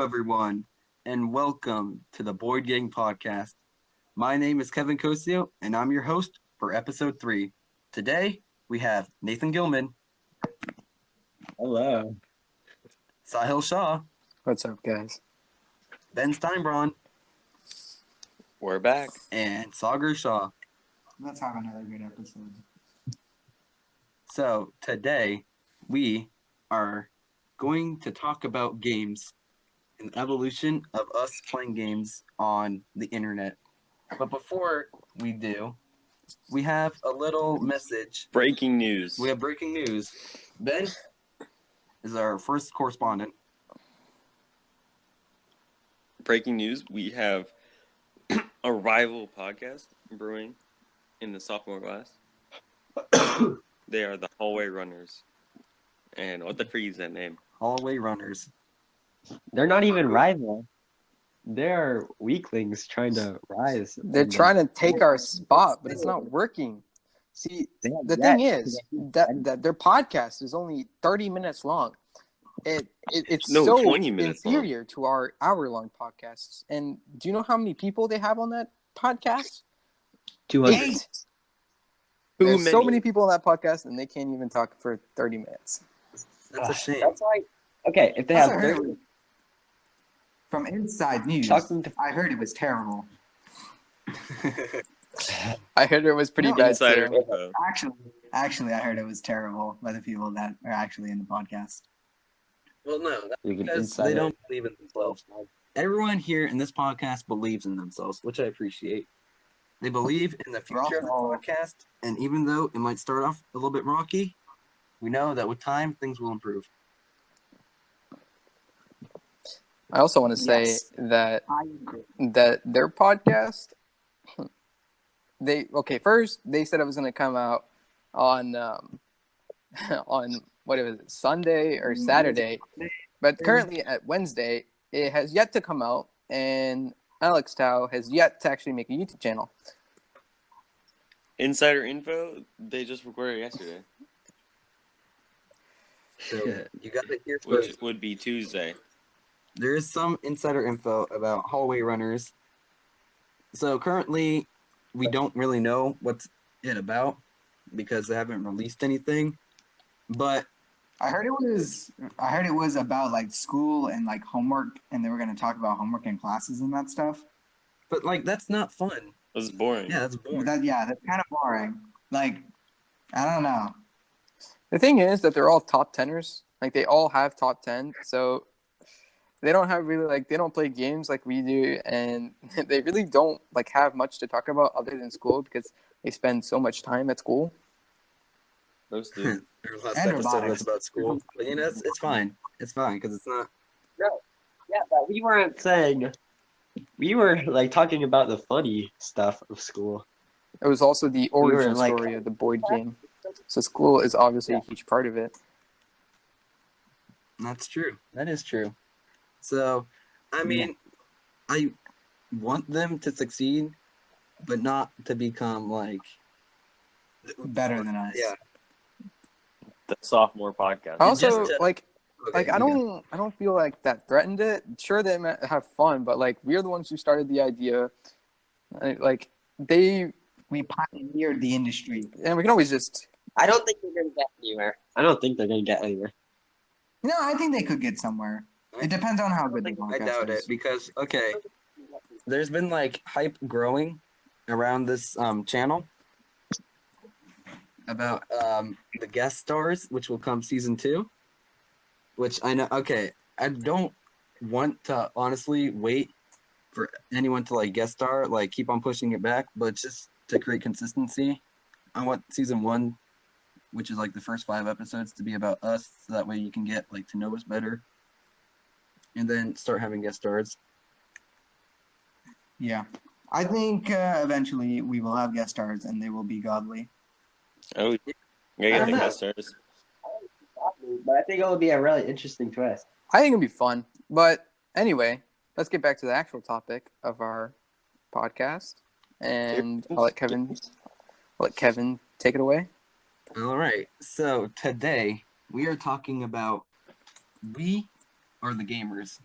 everyone, and welcome to the Boid Gang podcast. My name is Kevin Cosio, and I'm your host for episode 3. Today, we have Nathan Gilman, Hello. Sahil Shah, What's up, guys? Ben Steinbraun, We're back. and Sagar Shah. Let's have another good episode. So, today, we are going to talk about games and the evolution of us playing games on the internet. But before we do, we have a little message. Breaking news. We have breaking news. Ben is our first correspondent. Breaking news. We have a rival podcast brewing in the sophomore class. They are the Hallway Runners. And what the freak is that name? Hallway Runners. They're not even rival. They're weaklings trying to rise. They're trying to take our spot, but it's not working. See, the thing is that their podcast is only 30 minutes long. It's so 20 minutes inferior long. to our hour-long podcasts. And do you know how many people they have on that podcast? 200. 8. There's so many people on that podcast, and they can't even talk for 30 minutes. That's a shame. That's like, okay, if they have 30, From inside news, talk them to I heard it was terrible. I heard it was pretty No, bad. Insider too. info. Actually, I heard it was terrible by the people that are actually in the podcast. Well, no, that's you can because insider. they don't believe in themselves. Everyone here in this podcast believes in themselves, which I appreciate. They believe in the future of the podcast, and even though it might start off a little bit rocky, we know that with time, things will improve. I also want to say Yes. that I agree. their podcast, first they said it was going to come out on on what was it, Sunday or Saturday, but currently at Wednesday it has yet to come out, and Alex Tao has yet to actually make a YouTube channel. Insider info. They just recorded yesterday, So you got to hear which first. would be Tuesday. There is some insider info about Hallway Runners. So currently, we don't really know what's it about because they haven't released anything. But I heard it was about like school and like homework, and they were going to talk about homework and classes and that stuff. like that's not fun. It was boring. Yeah, that's boring. That's kind of boring. Like, I don't know. The thing is that they're all top teners. Like they all have top 10, so they don't have they don't play games like we do, and they really don't like have much to talk about other than school because they spend so much time at school. Those two. Our last And episode robotics. was about school, but it's fine. It's fine because it's not. Yeah, but we weren't saying. We were like talking about the funny stuff of school. It was also the origin like- story of the Boid game, so school is obviously a huge part of it. That's true. That is true. So, I mean, I want them to succeed, but not to become like Better than us. Yeah. The sophomore podcast. I also Just to- like Okay, I you go. don't feel like that threatened it. Sure, they might have fun, but like we're the ones who started the idea. Like they We pioneered the industry. and we can always just I don't think they're gonna get anywhere. No, I think they could get somewhere. It depends on how good the podcast I doubt is. it because there's been like hype growing around this channel about the guest stars, which will come season 2. Which I know. Okay, I don't want to honestly wait for anyone to like guest star, like keep on pushing it back, but just to create consistency, I want season 1, which is like the first 5 episodes, to be about us, so that way you can get like to know us better, and then start having guest stars. Yeah. I think eventually we will have guest stars and they will be godly. Oh, I yeah, don't the know. guest stars. But I think it would be a really interesting twist. I think it'd be fun. But anyway, let's get back to the actual topic of our podcast, and I'll let Kevin take it away. All right. So today we are talking about we are the gamers.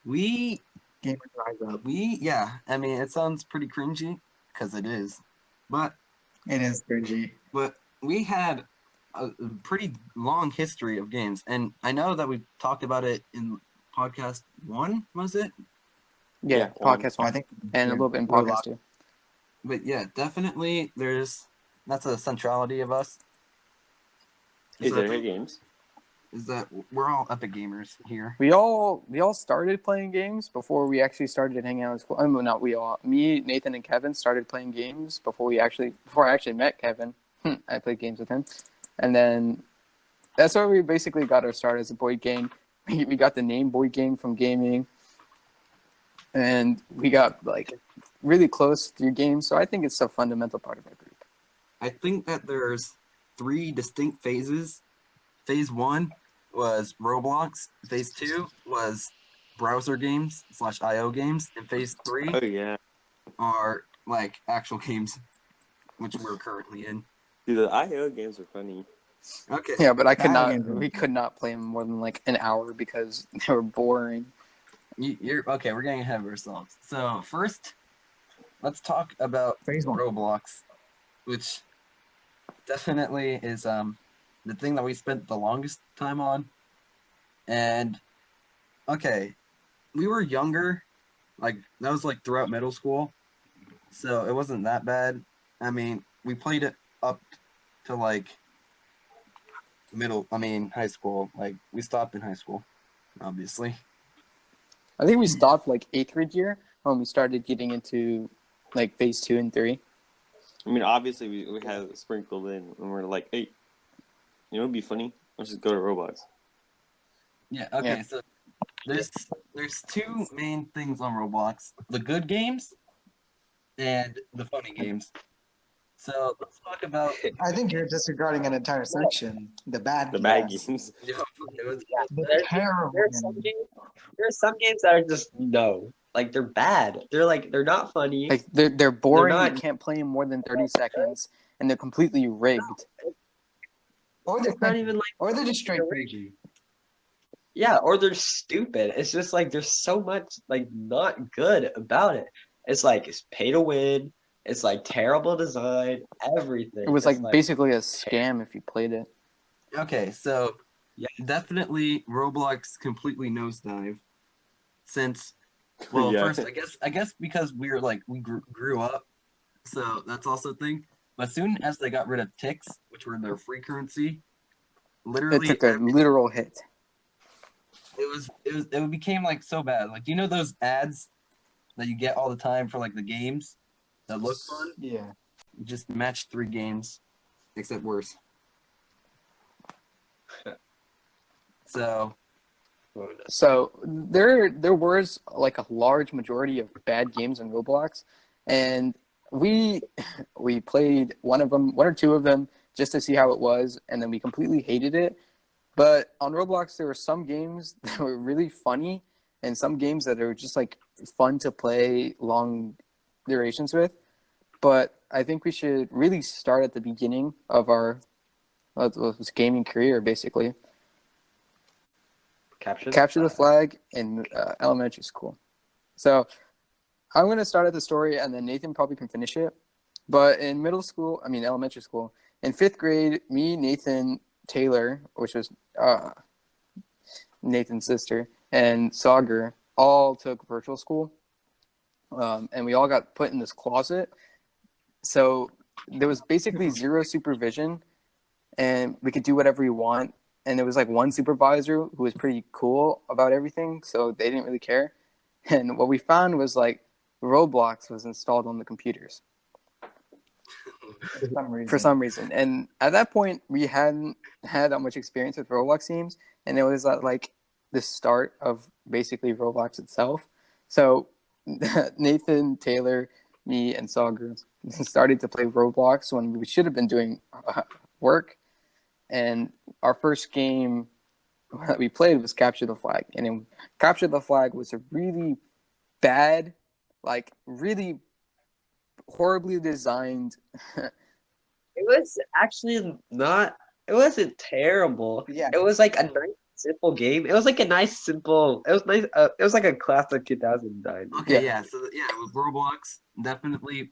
We Gamer Rise Up. I mean, it sounds pretty cringy because it is, but It is cringy. we had a pretty long history of games, and I know that we talked about it in podcast 1, was it? Yeah, Yeah, one. podcast I one, think and a little bit in Warlock. podcast 2. But yeah, definitely that's a centrality of us. Is So I there think games? is that we're all epic gamers here. We all started playing games before we actually started hanging out in school. I mean, not we all. Me, Nathan, and Kevin started playing games before I actually met Kevin. I played games with him, and then that's where we basically got our start as a Boid game. We got the name Boid game from gaming, and we got like really close through games. So I think it's a fundamental part of our group. I think that there's 3 distinct phases. Phase 1 was Roblox. Phase 2 was browser games / IO games, and phase 3 Oh yeah. are like actual games, which we're currently in. Dude, the IO games are funny. Okay. Yeah, but Battle games. we could not play them more than like an hour because they were boring. You're okay. We're getting ahead of ourselves. So first, let's talk about Phase 1. Roblox, which definitely is the thing that we spent the longest time on. And okay, we were younger, like that was like throughout middle school, so it wasn't that bad. I mean, we played it up to like high school. Like we stopped in high school, obviously. I think we stopped like 8th grade year when we started getting into like phase 2 and 3. I mean, obviously we had it sprinkled in, and we're like, hey, you know, it'd be funny. Let's just go to Roblox. Yeah. Okay. Yeah. So there's 2 main things on Roblox: the good games and the funny games. So let's talk about I think you're disregarding an entire section. The bad The bad games. games. it was, The terrible There's some games. games. There's some games that are just no. Like they're bad. They're not funny. Like they're boring. not- You can't play them more than 30 seconds, and they're completely rigged. Or they're It's not even like or they're just straight cringy. yeah, or they're stupid. It's just like there's so much like not good about it. It's like it's pay to win. It's like terrible design. Everything. It was It's like basically a scam if you played it. okay. So Yeah. definitely Roblox completely nosedive since well Yeah. first I guess because we grew up, so that's also a thing. But soon as they got rid of ticks, which were their free currency, It literally took a literal hit. it became like so bad. Like you know those ads that you get all the time for like the games that look fun? Yeah. Just match 3 games, except worse. So So there was like a large majority of bad games in Roblox, and we played one or two of them just to see how it was, and then we completely hated it. But on Roblox, there were some games that were really funny, and some games that are just like fun to play long durations with. But I think we should really start at the beginning of our gaming career, basically. Capture the flag in elementary school. So I'm going to start at the story, and then Nathan probably can finish it. But in elementary school, in 5th grade, me, Nathan, Taylor, which was Nathan's sister, and Sagar all took virtual school. And we all got put in this closet. So there was basically zero supervision, and we could do whatever we want. And there was like one supervisor who was pretty cool about everything, so they didn't really care. And what we found was like Roblox was installed on the computers for some reason. And at that point, we hadn't had that much experience with Roblox teams, and it was like the start of basically Roblox itself. So Nathan, Taylor, me, and Sagar started to play Roblox when we should have been doing work. And our first game that we played was Capture the Flag. And in Capture the Flag was a really bad, like really horribly designed. it was actually not. It wasn't terrible. Yeah. It was like a nice simple game. It was like a nice, simple. It was nice. It was like a classic 2009. Okay, Yeah. yeah. So yeah, with Roblox, definitely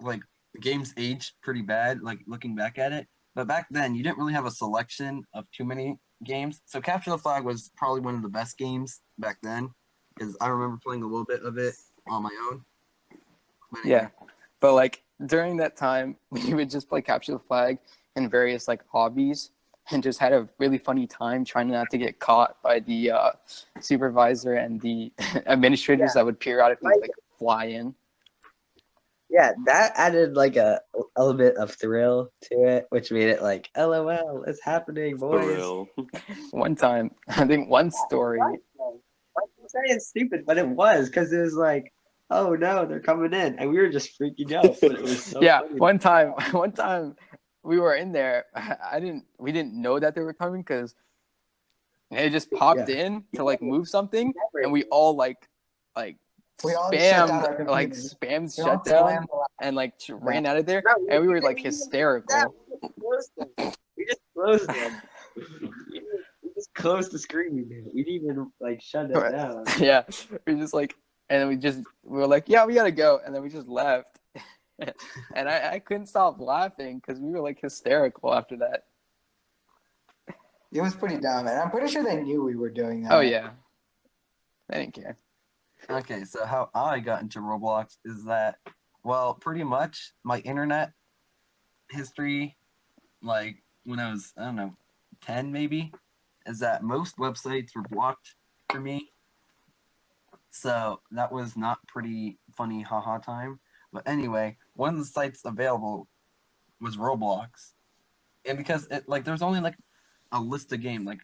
like the game's aged pretty bad. Like looking back at it, but back then you didn't really have a selection of too many games. So Capture the Flag was probably one of the best games back then, because I remember playing a little bit of it on my own. But anyway, Yeah, but like during that time, we would just play capture the flag and various like hobbies, and just had a really funny time trying not to get caught by the supervisor and the administrators that would periodically Like, like fly in. yeah, that added like a element of thrill to it, which made it like, LOL, it's happening, For boys. real. One time, I think one story. Like I'm saying it's stupid, but it was because it was like, oh no, they're coming in, and we were just freaking out. But it was so Yeah, funny. one time we were in there. We didn't know that they were coming because they just popped in to like move something, and we all like We all shut down spammed our like computers. spammed We all shutdown slammed the and like ran out of there, No, and we were like didn't even hysterical. We just closed them. We just closed the screen. We didn't even like shut it down. Yeah, we just like, and then we were like, yeah, we gotta go, and then we just left. And I couldn't stop laughing because we were like hysterical after that. It was pretty dumb, and I'm pretty sure they knew we were doing that. Oh yeah, I didn't care. okay. So how I got into Roblox is that, well, pretty much my internet history, like when I was, I don't know, 10 maybe, is that most websites were blocked for me. So that was not pretty funny, haha time. But anyway, one of the sites available was Roblox. And because it like there's only like a list of games, like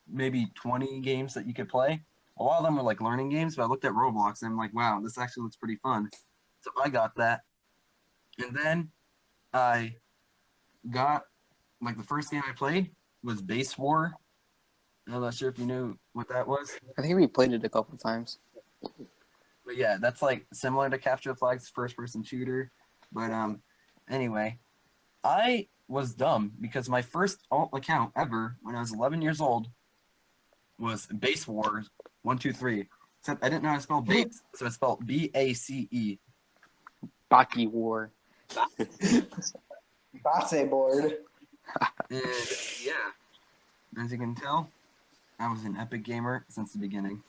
maybe 20 games that you could play. A lot of them were like learning games, but I looked at Roblox and I'm like, wow, this actually looks pretty fun. So I got that. And then I got like the first game I played was Base War. I'm not sure if you knew what that was. I think we played it a couple times. But yeah, that's like similar to Capture the Flag's first person shooter. But anyway, I was dumb because my first alt account ever when I was 11 years old was Base Wars 123. Except I didn't know how to spell base, so it's spelled BACE. Baki War. Basse board. And yeah, as you can tell, I was an epic gamer since the beginning.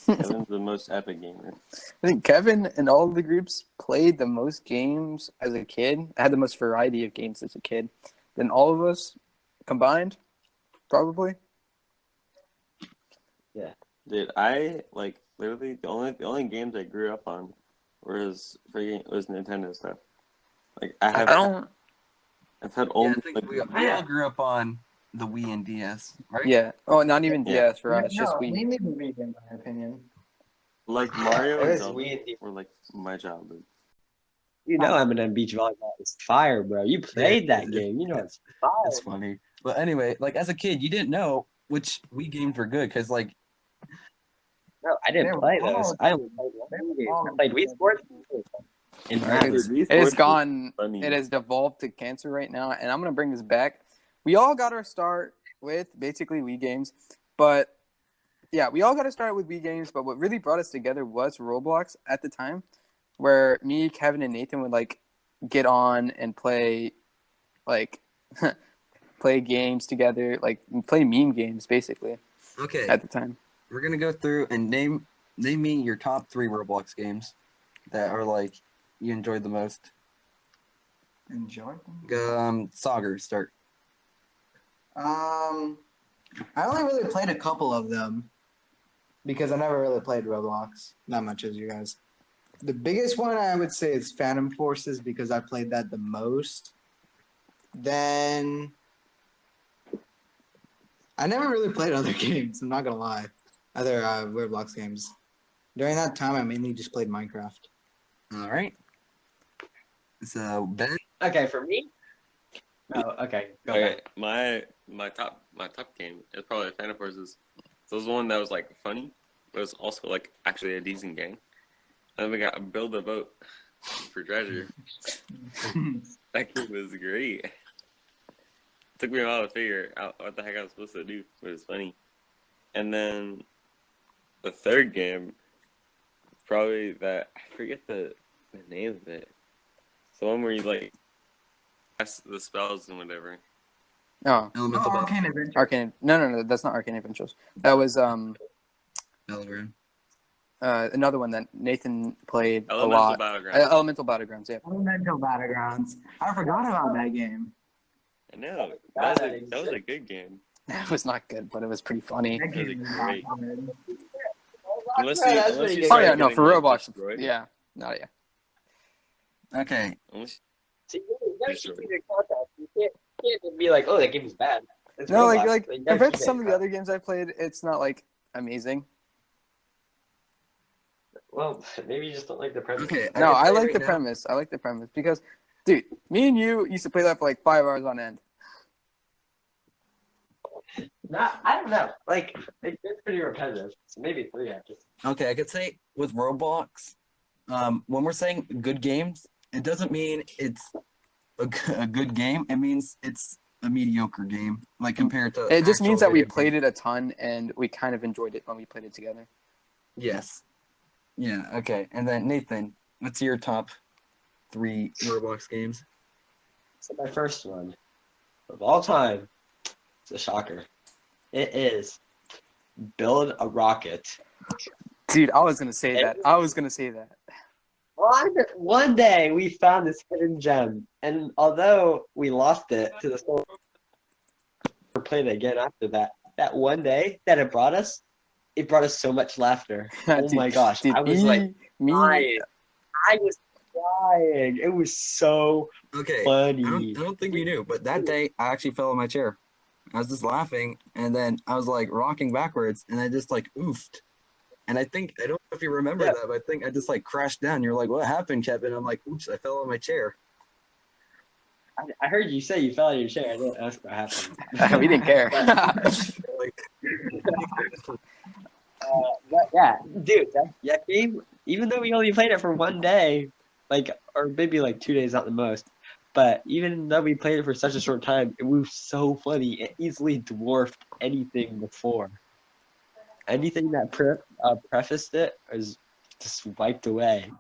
Kevin's the most epic gamer. I think Kevin and all of the groups played the most games as a kid. I had the most variety of games as a kid than all of us combined, probably. Dude, I like literally the only games I grew up on was Nintendo stuff. Like I don't. I've had Yeah, only I think we all grew up on the Wii and DS, right? Yeah. Oh, not even Yeah. DS for us. Just we Wii. need to read, in my opinion. like Mario It and was Zelda weird. were like my childhood. You know, Eminem Beach Volleyball is fire, bro. You played that it's- game. You know it's fire. It's funny. But anyway, like as a kid, you didn't know which Wii games were good because like No, I didn't They were play all- those. I only played one they were game. all I played Wii good. Sports. And All right, Madden. it's- Wii it has Sports was gone. funny. It has devolved to cancer right now, and I'm gonna bring this back. We all got our start with basically Wii games, but yeah, we all got to start with Wii games. But what really brought us together was Roblox at the time, where me, Kevin, and Nathan would like get on and play, like, play games together, like play meme games basically okay, at the time. we're gonna go through and name me your top 3 Roblox games that are like you enjoyed the most. Enjoy them. Sagar, start. I only really played a couple of them because I never really played Roblox, not much as you guys. The biggest one I would say is Phantom Forces because I played that the most. Then I never really played other games. I'm not gonna lie, other Roblox games. During that time, I mainly just played Minecraft. All right. So Ben, Okay, for me. Oh, okay. Go Okay, back. my top game is probably Phantom Forces. So it was the one that was like funny, but it was also like actually a decent game. And then we got Build a Boat for Treasure. That game was great. Took me a while to figure out what the heck I was supposed to do, but it's funny. And then the third game, probably that I forget the name of it. It's the one where you like cast the spells and whatever. Oh, Elemental Battle. Arcane Adventure. Arcane. No, that's not Arcane Adventures. That was Battleground. another one that Nathan played a Elemental lot. Battlegrounds. Elemental Battlegrounds. Yeah. Elemental Battlegrounds. I forgot about that game. I know that was a good game. It was not good, but it was pretty funny. That That was game is great. not good. Unless Bro, you, that's unless pretty you good. Oh start yeah, no, getting, for like, Roblox. destroyed. Yeah, no, yeah. Okay. Unless- See, you gotta keep it in context. You can't just be like, oh, that game is bad. It's No, Roblox. like You gotta compared keep to it some in of the other games I played, it's not like amazing. Well, maybe you just don't like the premise. Okay. No, can I say like right the now- premise. I like the premise because, dude, me and you used to play that for like 5 hours on end. I don't know. Like, it's pretty repetitive. So maybe 3 after. Okay, I could say with Roblox, when we're saying good games, it doesn't mean it's a good game. It means it's a mediocre game, like compared to. It just means that we video played games. it a ton and we kind of enjoyed it when we played it together. Yes. Yeah. Okay. And then Nathan, what's your top 3 Roblox games? So my first one of all time, it's a shocker. It is Build a Rocket. Dude, I was gonna say that. One day we found this hidden gem, and although we lost it to the soul, we played it again after that. That one day that it brought us so much laughter. Oh Dude, my gosh, dude, I was me, crying. I was crying. It was so Okay. I funny. don't think you knew, but that day I actually fell on my chair. I was just laughing, and then I was like rocking backwards, and I just like oofed. And I don't know if you remember Yeah. that, but I think I just like crashed down. You're like, what happened, Kevin? I'm like, oops, I fell on my chair. I heard you say you fell out of your chair. I didn't ask what happened. we didn't care. Like, But yeah, dude, that game, even though we only played it for one day, like, or maybe like 2 days at the most, but even though we played it for such a short time, it was so funny. It easily dwarfed anything before. Anything that prefaced it was just wiped away.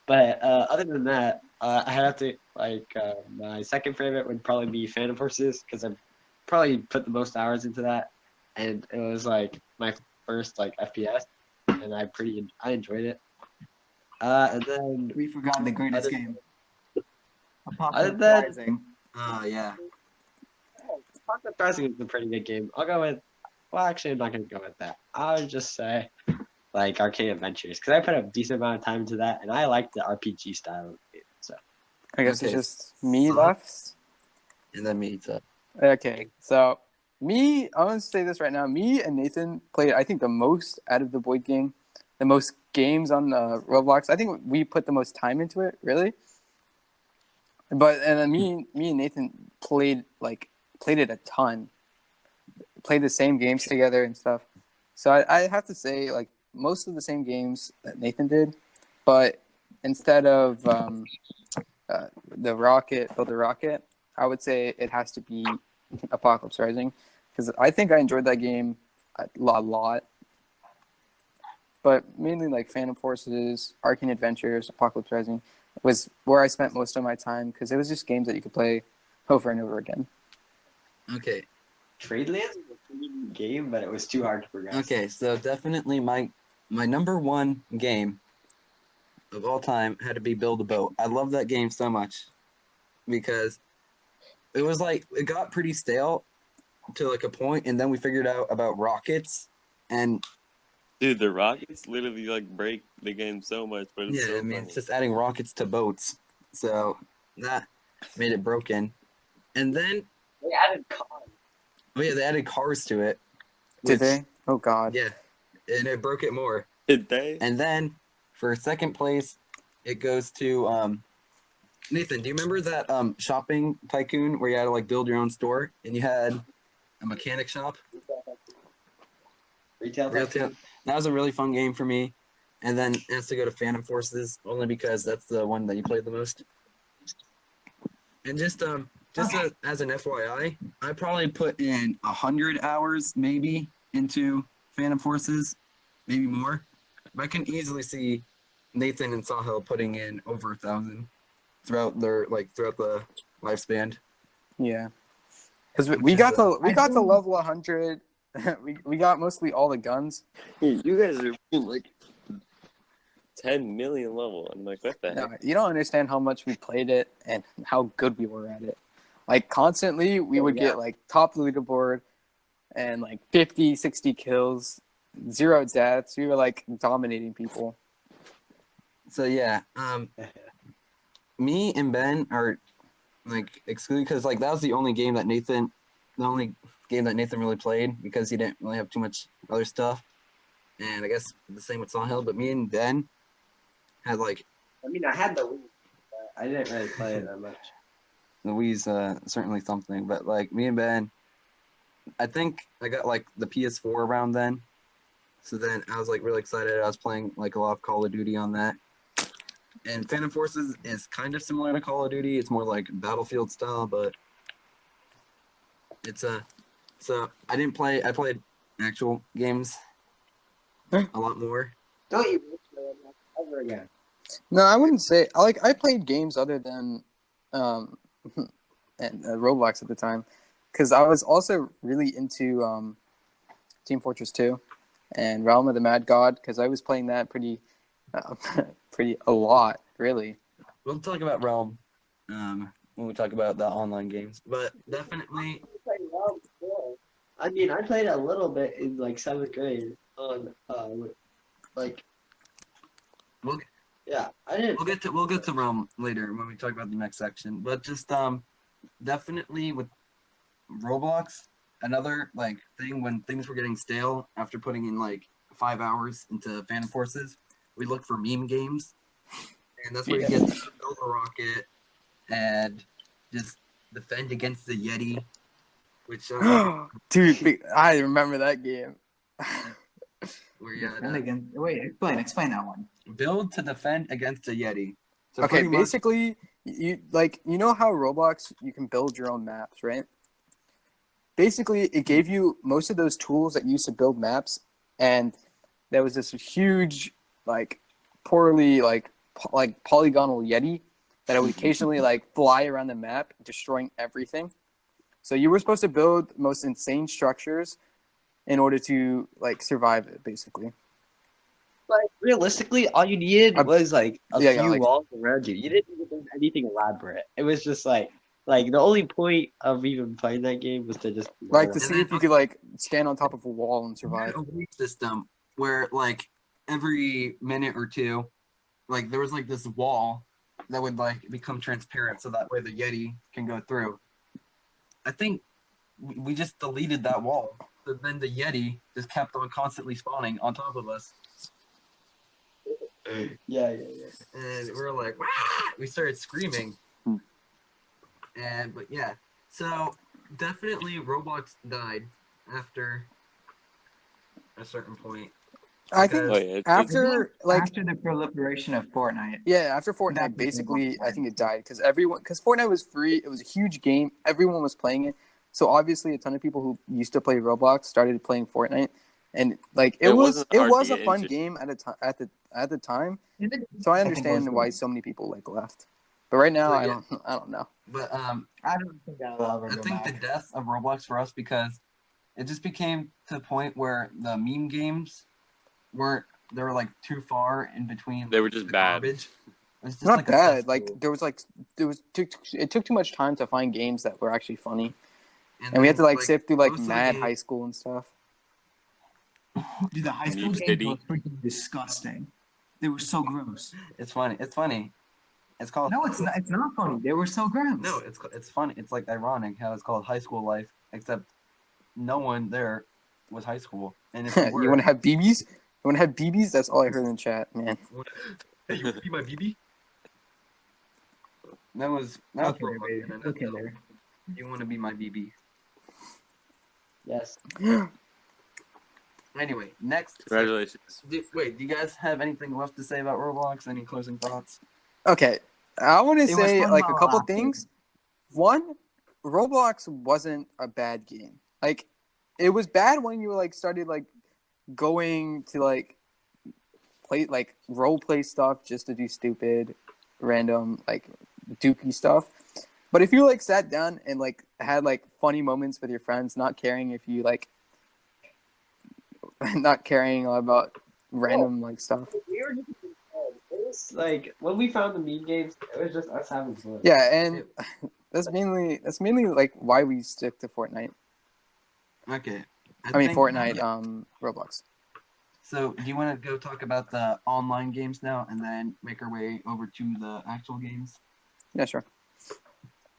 But other than that, I have to, like, my second favorite would probably be Phantom Forces, because I've probably put the most hours into that, and it was like my first like FPS, and I enjoyed it. And then We forgot the greatest Other- game. Other than- Rising. oh yeah. Apocalypse Rising is a pretty good game. I'll go with. Well, actually, I'm not gonna go with that. I would just say like Arcane Adventures, because I put a decent amount of time into that, and I like the RPG style of the game. So I guess Okay, it's just me so- left. And then me, so. Okay, so me, I want to say this right now. Me and Nathan played, I think, the most out of the Boid game, the most games on Roblox. I think we put the most time into it, really. But and then me and Nathan played it a ton, played the same games together and stuff. So I have to say, like, most of the same games that Nathan did, but instead of the rocket, build a rocket, I would say it has to be Apocalypse Rising, because I think I enjoyed that game a lot. But mainly like Phantom Forces, Arcane Adventures, Apocalypse Rising was where I spent most of my time, because it was just games that you could play over and over again. Okay. Tradelands was a pretty good game, but it was too hard to progress. Okay, so definitely my number 1 game of all time had to be Build a Boat. I love that game so much because it was like it got pretty stale to like a point, and then we figured out about rockets, and Dude, the rockets literally like break the game so much, but it's yeah, so I mean funny. it's just adding rockets to boats, so that made it broken. And then They added cars. oh yeah, they added cars to it. Did which- they? Oh God. Yeah, and it broke it more. Did they? And then for second place, it goes to Nathan. Do you remember that shopping tycoon where you had to like build your own store and you had a mechanic shop? Retail. Retail. That was a really fun game for me. And then it has to go to Phantom Forces only because that's the one that you played the most. And just as an FYI, I probably put in 100 hours maybe into Phantom Forces, maybe more. But I can easily see Nathan and Sahil putting in over 1,000 throughout the lifespan. Yeah, because we Which got is, to we I got to think- level 100. we got mostly all the guns. Hey, you guys are like 10 million level. I'm like, what the No, heck? you don't understand how much we played it and how good we were at it. Like constantly, we would get like top of the leaderboard and like 50, 60 kills, 0 deaths. We were like dominating people. so yeah, me and Ben are like excluded because like that was the only game that Nathan really played because he didn't really have too much other stuff. And I guess the same with Sahil, but me and Ben had like I mean, I had the Wii, but I didn't really play it that much. the Wii's certainly something, but like me and Ben, I think I got like the PS4 around then. So then I was like really excited. I was playing like a lot of Call of Duty on that. And Phantom Forces is kind of similar to Call of Duty. It's more like Battlefield style, but it's so I didn't play. I played actual games a lot more. Don't you ever again? No, I wouldn't say I played games other than and Roblox at the time because I was also really into Team Fortress 2 and Realm of the Mad God because I was playing that pretty a lot, really. We'll talk about Realm when we talk about the online games, but definitely I mean, I played a little bit in like 7th grade on like We'll- yeah. I didn't. we'll get to Realm later when we talk about the next section. But just definitely with Roblox, another like thing when things were getting stale after putting in like 5 hours into Phantom Forces, we looked for meme games, and that's where you get to build a rocket and just defend against the Yeti, which Dude, I remember that game. where you had And again, wait, explain that one. build to defend against a Yeti. So Okay, pretty much, basically, you know how Roblox you can build your own maps, right? Basically, it gave you most of those tools that you used to build maps, and there was this huge, like, poorly polygonal Yeti that would occasionally like fly around the map, destroying everything. So you were supposed to build the most insane structures in order to like survive it, basically. Like realistically, all you needed was like a few like- walls around you. You didn't need to do anything elaborate. It was just like the only point of even playing that game was to just Like to see if you could like stand on top of a wall and we had survive. a week system where like every minute or two, like there was like this wall that would like become transparent so that way the Yeti can go through. I think we just deleted that wall. So then the Yeti just kept on constantly spawning on top of us. yeah. And we were like, "Wah!" We started screaming. But yeah, so definitely Roblox died after a certain point. I think Oh, yeah, after like After the proliferation of Fortnite. after Fortnite, That's basically, Roblox. I think it died because Fortnite was free. It was a huge game. Everyone was playing it. So obviously, a ton of people who used to play Roblox started playing Fortnite, and like it was wasn't hard to a get fun into. game at the time. So I understand why so many people like left. But right now, But I yeah. don't know. But I don't think I'll ever I go think back. the death of Roblox for us because it just became to the point where the meme games were like too far in between. They were just the bad. garbage. It was just Not like a bad. cesspool. It took too much time to find games that were actually funny, and we then, had to like sift through like most of the Mad game- High School and stuff. Dude, the high school Meme games City. were freaking disgusting. They were so gross. It's funny. It's funny. It's called. No, it's not. It's not funny. They were so gross. No, it's funny. It's like ironic how it's called high school life, except no one there was high school. And if you were, You want to have BBs? You want to have BBs? That's all I heard in the chat, man. Hey, you want to be my BB? That was Okay, for wait, Hogan, okay, there. You want to be my BB? Yes. Anyway, next. Congratulations. Wait, do you guys have anything left to say about Roblox? Any closing thoughts? Okay, I want to It was say fun like a while it couple lasted. things. One, Roblox wasn't a bad game. Like, it was bad when you like started like going to like play like role play stuff just to do stupid, random like dookie stuff. But if you like sat down and like had like funny moments with your friends, not caring if you like, not caring about random like stuff. We were just it was like when we found the meme games, it was just us having fun. Yeah, and that's mainly like why we stick to Fortnite. Okay. I mean think- Fortnite, Roblox. So, do you want to go talk about the online games now, and then make our way over to the actual games? Yeah, sure.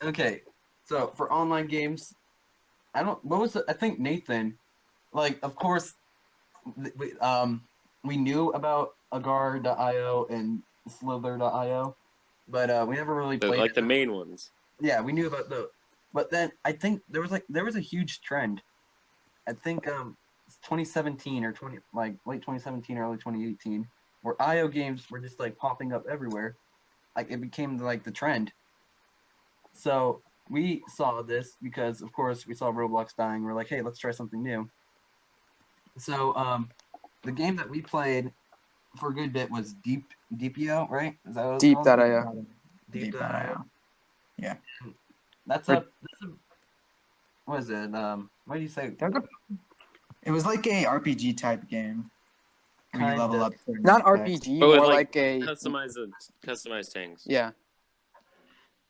Okay. So for online games, I think Nathan, like, of course, we knew about Agar.io and Slither.io, but we never really played Like the it. main ones. Yeah, we knew about those. But then I think there was a huge trend. I think 2017 or late 2017, early 2018, where IO games were just like popping up everywhere. Like it became like the trend. So we saw this because of course we saw Roblox dying. We're like, hey, let's try something new. So the game that we played for a good bit was Deepio, right? Is that what it's called? Deep.io. Deep.io. Yeah. That's a what is it? What do you say? It was like a RPG type game. Where you level Kinda. up. certain Not aspects. RPG, But with more like like a customized tanks. yeah.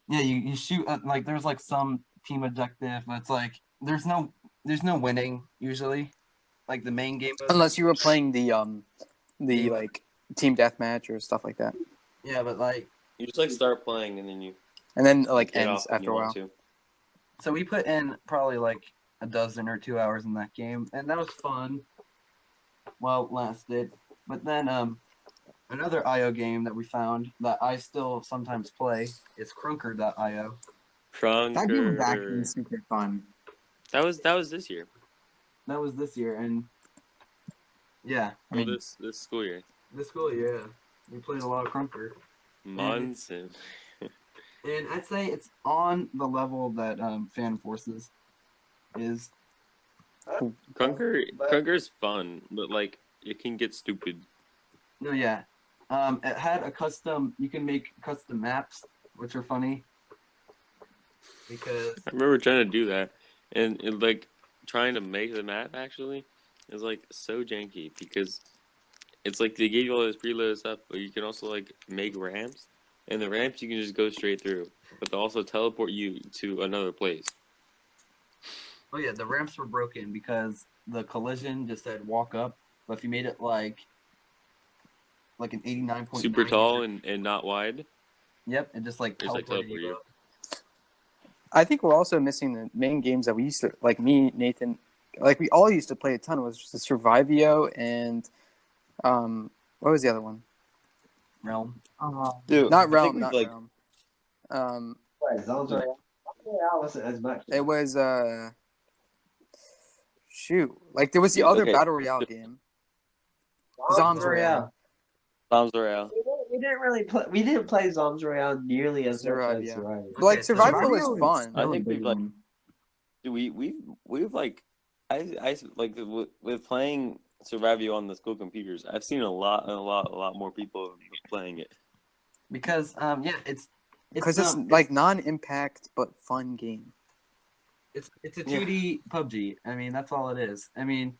Yeah, you shoot at, like there's like some team objective, but it's like there's no winning usually. Like the main game mode. Unless you were playing the Yeah. like team deathmatch or stuff like that, Yeah, but like You just like start playing and then you and then like get ends off when after you a want while. to. so we put in probably like a dozen or 2 hours in that game, and that was fun. Well, it lasted. But then another IO game that we found that I still sometimes play is Crunker.io. That game was actually Crunker. super fun. That was this year. That was this year, and yeah, I mean, this school year. this school year, yeah, we played a lot of Crunker. Monson. And I'd say it's on the level that Fan Forces is. Crunker's fun, but like it can get stupid. No, yeah. It had you can make custom maps, which are funny. Because I remember trying to do that, and it, like trying to make the map actually is like so janky because it's like they gave you all this preloaded stuff, but you can also like make ramps, and the ramps you can just go straight through, but they also teleport you to another place. oh yeah, the ramps were broken because the collision just said walk up, but if you made it like an 89.9, Super tall and not wide. yep, it just like It's like teleported teleport you you. up. I think we're also missing the main games that we used to like. Me, Nathan, like we all used to play a ton. It was just the Survivio and what was the other one? Realm. Dude, Not I think Realm, we've, not like, Realm. Right, Zones Royale. Royale wasn't as much. It was shoot, like there was the other Okay. battle royale game. Zombs Zombs Royale. Bombs Royale. We didn't really play. We didn't play Zombs Royale nearly as much Survive, as yeah. Survivor. But like Okay, so Survival was Survivor fun. I still a think big we've, like, one. Dude, we've like I like with playing Survivio on the school computers. I've seen a lot more people playing it. Because yeah, Because it's like non-impact but fun game. it's a 2D PUBG. I mean, that's all it is. I mean,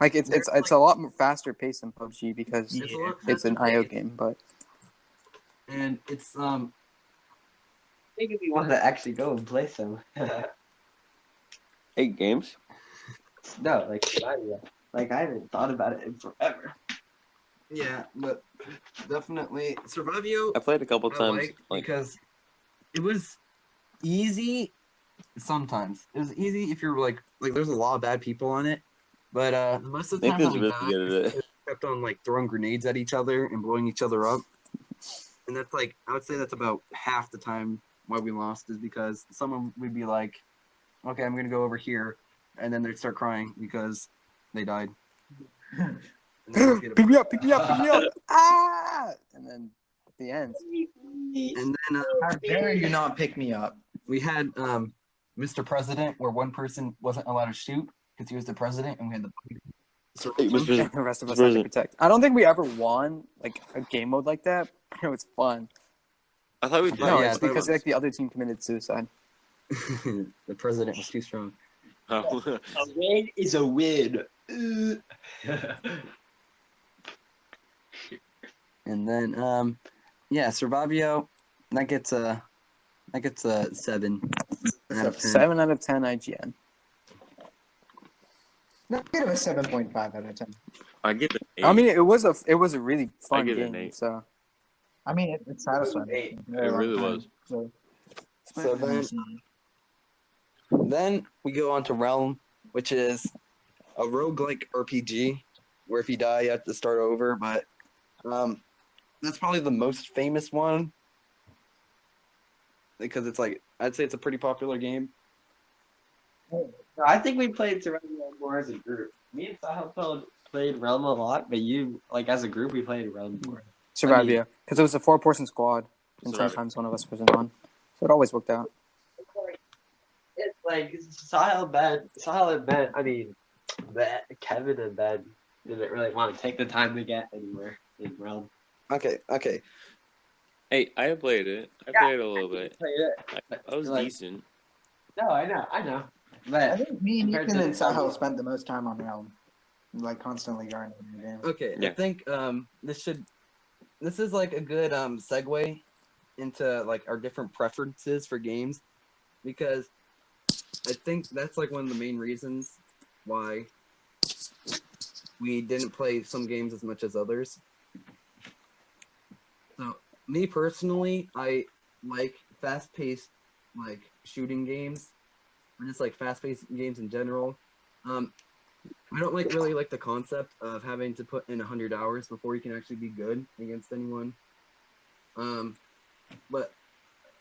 Like it's a lot more faster paced than PUBG because it's a lot it's an faster IO paced, game. But and it's Maybe we want to actually go and play some. 8 games. No, like Survivor. Like I haven't thought about it in forever. yeah, but definitely Survivio. I played a couple I times. liked Like because it was easy. Sometimes it was easy if you're like there's a lot of bad people on it, but most of the time Nathan's when we really died, good at it. we kept on like throwing grenades at each other and blowing each other up, and that's like I would say that's about half the time why we lost is because someone would be like, okay, I'm gonna go over here, and then they'd start crying because they died. And then we'd get pick me up, pick me up, pick me up! Ah! And then at the end, And then How dare you not pick me up? we had Mr. President, where one person wasn't allowed to shoot because he was the president, and we had the Hey, Mr. And President. the rest of us Mr. had to President. protect. I don't think we ever won like a game mode like that. But it was fun. I thought we did. No, yeah, it's I thought it because was. like the other team committed suicide. The president was too strong. Oh. A win is a win. And then yeah, Survivio, that gets a 7 out of 10. 7 out of 10 IGN. No, give it a 7.5 out of 10. I get an 8. I mean, it was a really fun give it an game. 8. So I mean, it's satisfying. It really was. So Then we go on to Realm, which is a roguelike RPG where if you die you have to start over, but that's probably the most famous one because it's like I'd say it's a pretty popular game. I think we played Survivor more as a group. Me and Sahel played Realm a lot, but you, like, as a group, we played Realm more. Survivia, because it was a 4-person squad, and Survivia. sometimes one of us wasn't on, so it always worked out. It's like Sahel and Ben, I mean, Kevin and Ben didn't really want to take the time to get anywhere in Realm. Okay. Hey, I played it. I played it a little bit. Played it. I was Like- decent. No, I know. I But think me and Compared Ethan to and the Sahel Survivor. spent the most time on Realm, like constantly grinding the game. Okay, Yeah. I think this is like a good segue into like our different preferences for games because I think that's like one of the main reasons why we didn't play some games as much as others. So me personally, I like fast-paced like shooting games or just like fast-paced games in general. I don't really like the concept of having to put in 100 hours before you can actually be good against anyone. But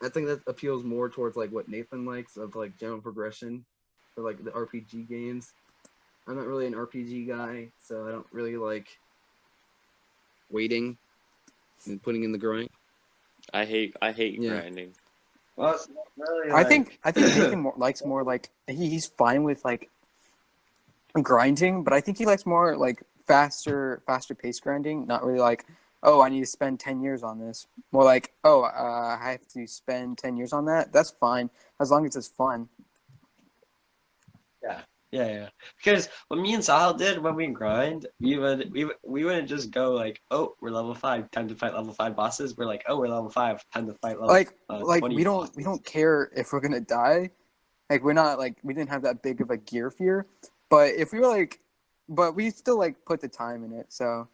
I think that appeals more towards like what Nathan likes of like general progression for like the RPG games. I'm not really an RPG guy, so I don't really like waiting and putting in the grind. I hate Yeah. grinding. well, it's not really. I think Nathan likes more like he's fine with like grinding, but I think he likes more like faster paced grinding. Not really like, oh, I need to spend 10 years on this. More like, oh, I have to spend 10 years on that. That's fine as long as it's fun. Yeah. Because what me and Sahel did when we grind, we wouldn't just go like, oh, we're level 5, time to fight level 5 bosses. We're like, oh, we're level 5, time to fight level Like 20 we bosses. don't care if we're gonna die. Like we're not like we didn't have that big of a gear fear. But if we were like, but we still like put the time in it. So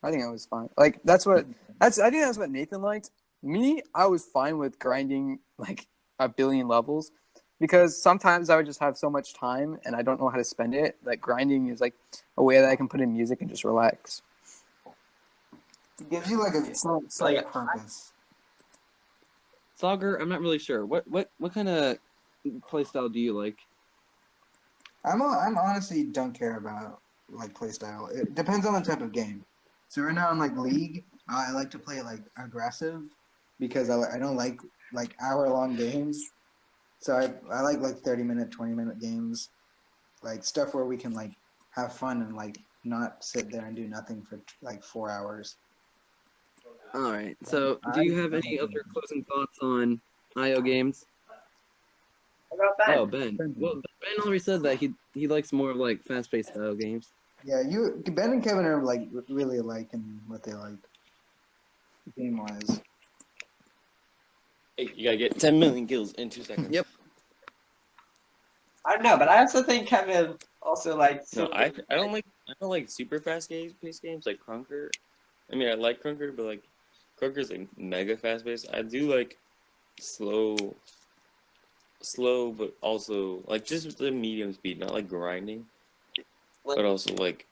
I think I was fine. Like I think that's what Nathan liked. Me, I was fine with grinding like a billion levels because sometimes I would just have so much time and I don't know how to spend it. Like grinding is like a way that I can put in music and just relax. It gives you like a slight purpose. Sagar, I'm not really sure. What kind of playstyle do you like? I'm honestly don't care about like playstyle. It depends on the type of game. So right now in like League, I like to play like aggressive because I don't like hour-long games. So I like 30-minute, 20-minute games, like stuff where we can like have fun and like not sit there and do nothing for like 4 hours. All right. So, do you have any other closing thoughts on IO games? What about Ben? Oh, Ben. Well, Ben already said that he likes more of like fast-paced style games. Yeah, Ben and Kevin are like really alike in what they like, game-wise. Hey, you gotta get 10 million kills in 2 seconds. Yep. I don't know, but I also think Kevin also likes. No, I don't like super fast paced games like Crunker. I mean, I like Crunker, but like Crunker's like mega fast paced. I do like slow, but also like just the medium speed, not like grinding, but also like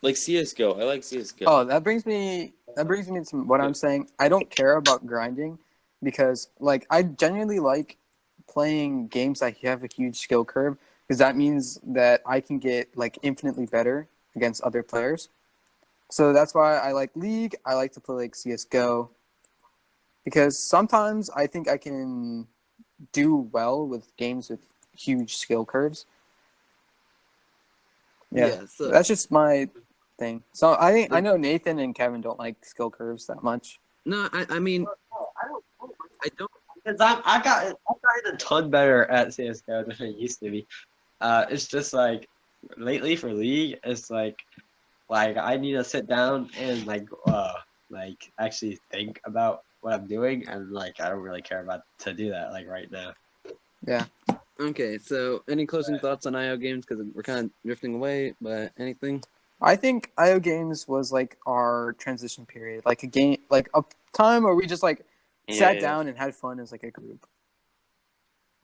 CS:GO. I like CS:GO. Oh, that brings me to what I'm saying. I don't care about grinding because like I genuinely like playing games that have a huge skill curve because that means that I can get like infinitely better against other players. So that's why I like League. I like to play like CS:GO because sometimes I think I can do well with games with huge skill curves. Yeah. So That's just my thing. So I know Nathan and Kevin don't like skill curves that much. no, I mean I don't know. I don't. Because I've gotten a ton better at CS:GO than I used to be. It's just like lately for League, it's like I need to sit down and like actually think about what I'm doing, and like I don't really care about to do that like right now. Yeah. Okay, so any closing thoughts on IO games? Because we're kind of drifting away, but anything? I think IO games was like our transition period, like a game, like a time where we just like sat down and had fun as like a group.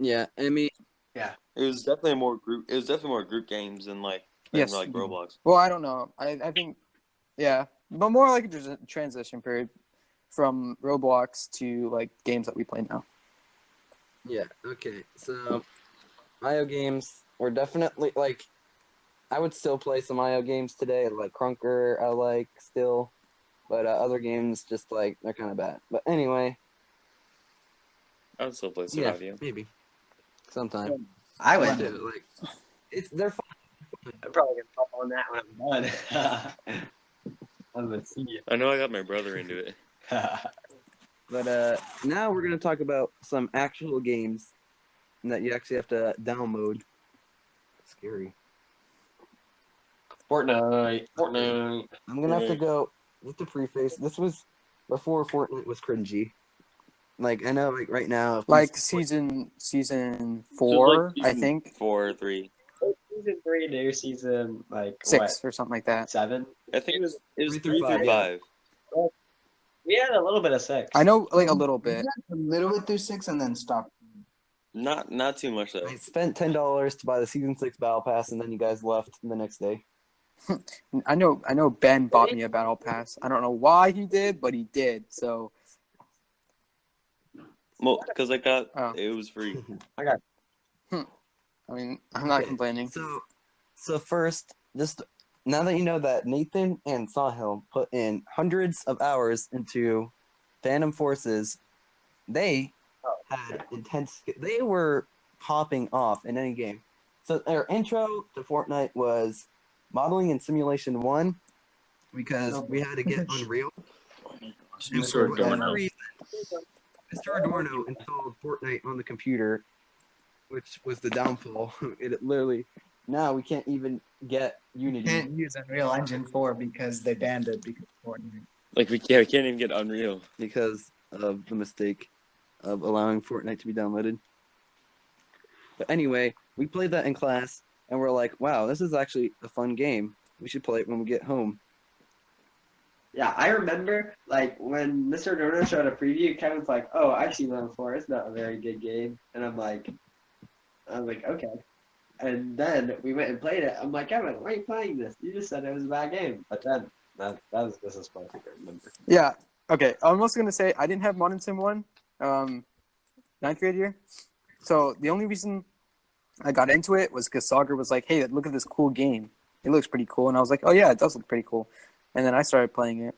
Yeah, I mean, It was definitely more group. It was definitely more group games than like Yes. like Roblox. Well, I don't know. I think, yeah, but more like a transition period from Roblox to like games that we play now. yeah, okay. So IO games were definitely like I would still play some IO games today, like Crunker. I like still, but other games just like they're kind of bad. But anyway, I would still play some yeah, audio. maybe sometime. I would do like they're fun. I'm probably gonna pop on that when I'm done. I'm gonna see you. I know I got my brother into it. But now we're gonna talk about some actual games that you actually have to download. Scary. Fortnite. I'm gonna have to go with the preface. This was before Fortnite was cringy. Like I know, like right now, if Like these- season So 4, it's like I think 4 or 3. Season 3, new season 6 or something like that. 7. I think it was 3 3 through through 5, 5. We had a little bit of 6. I know like a little bit. A little bit through 6 and then stop. Not too much though. I spent $10 to buy the season 6 battle pass, and then you guys left the next day. I know Ben bought me a battle pass. I don't know why he did, but he did. So Well, because I got Oh. it was free. I mean, I'm not Okay, complaining. So first, just now that you know that Nathan and Sahil put in hundreds of hours into Phantom Forces, they had intense. They were popping off in any game. So their intro to Fortnite was modeling and simulation 1 because we had to get Unreal. And for whatever reason, Mr. Adorno installed Fortnite on the computer, which was the downfall. It literally now we can't even get Unity. Can't use Unreal Engine 4 because they banned it because of Fortnite. Like we can't even get Unreal. because of the mistake of allowing Fortnite to be downloaded. But anyway, we played that in class, and we're like, wow, this is actually a fun game. We should play it when we get home. Yeah, I remember like when Mr. Dorno showed a preview, Kevin's like, "Oh, I've seen that before. It's not a very good game." And I'm like, okay. And then we went and played it. I'm like, Kevin, why are you playing this? You just said it was a bad game. But then this is what I remember. Yeah. Okay. I'm also gonna say I didn't have Modern Sim 1, 9th grade year. So the only reason I got into it was because Sagar was like, "Hey, look at this cool game. It looks pretty cool." And I was like, "Oh yeah, it does look pretty cool." And then I started playing it.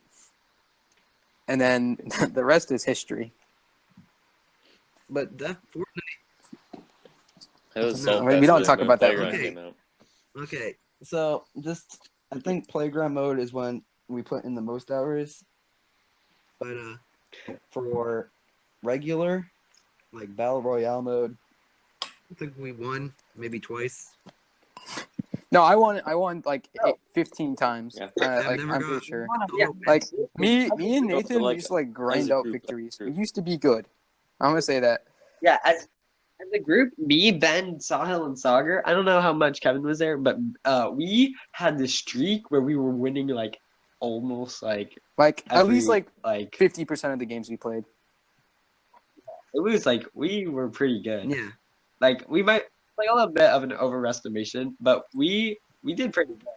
And then the rest is history. But that Fortnite. That was No, so we don't fast talk when about that. Playground Okay. came out. Okay, so just I think playground mode is when we put in the most hours. But for regular, like battle royale mode, I think we won maybe twice. No, I won like 15 times. Yeah. Like, never I'm got- pretty sure. Yeah, Like me and Nathan like, we used to like grind as a out group, victories. that's We used to be good. I'm gonna say that. yeah. As a group, me, Ben, Sahil, and Sagar. I don't know how much Kevin was there, but we had this streak where we were winning like almost like Like at least every, like 50% of the games we played. it was like we were pretty good. Yeah. Like we might like a little bit of an overestimation, but we did pretty good.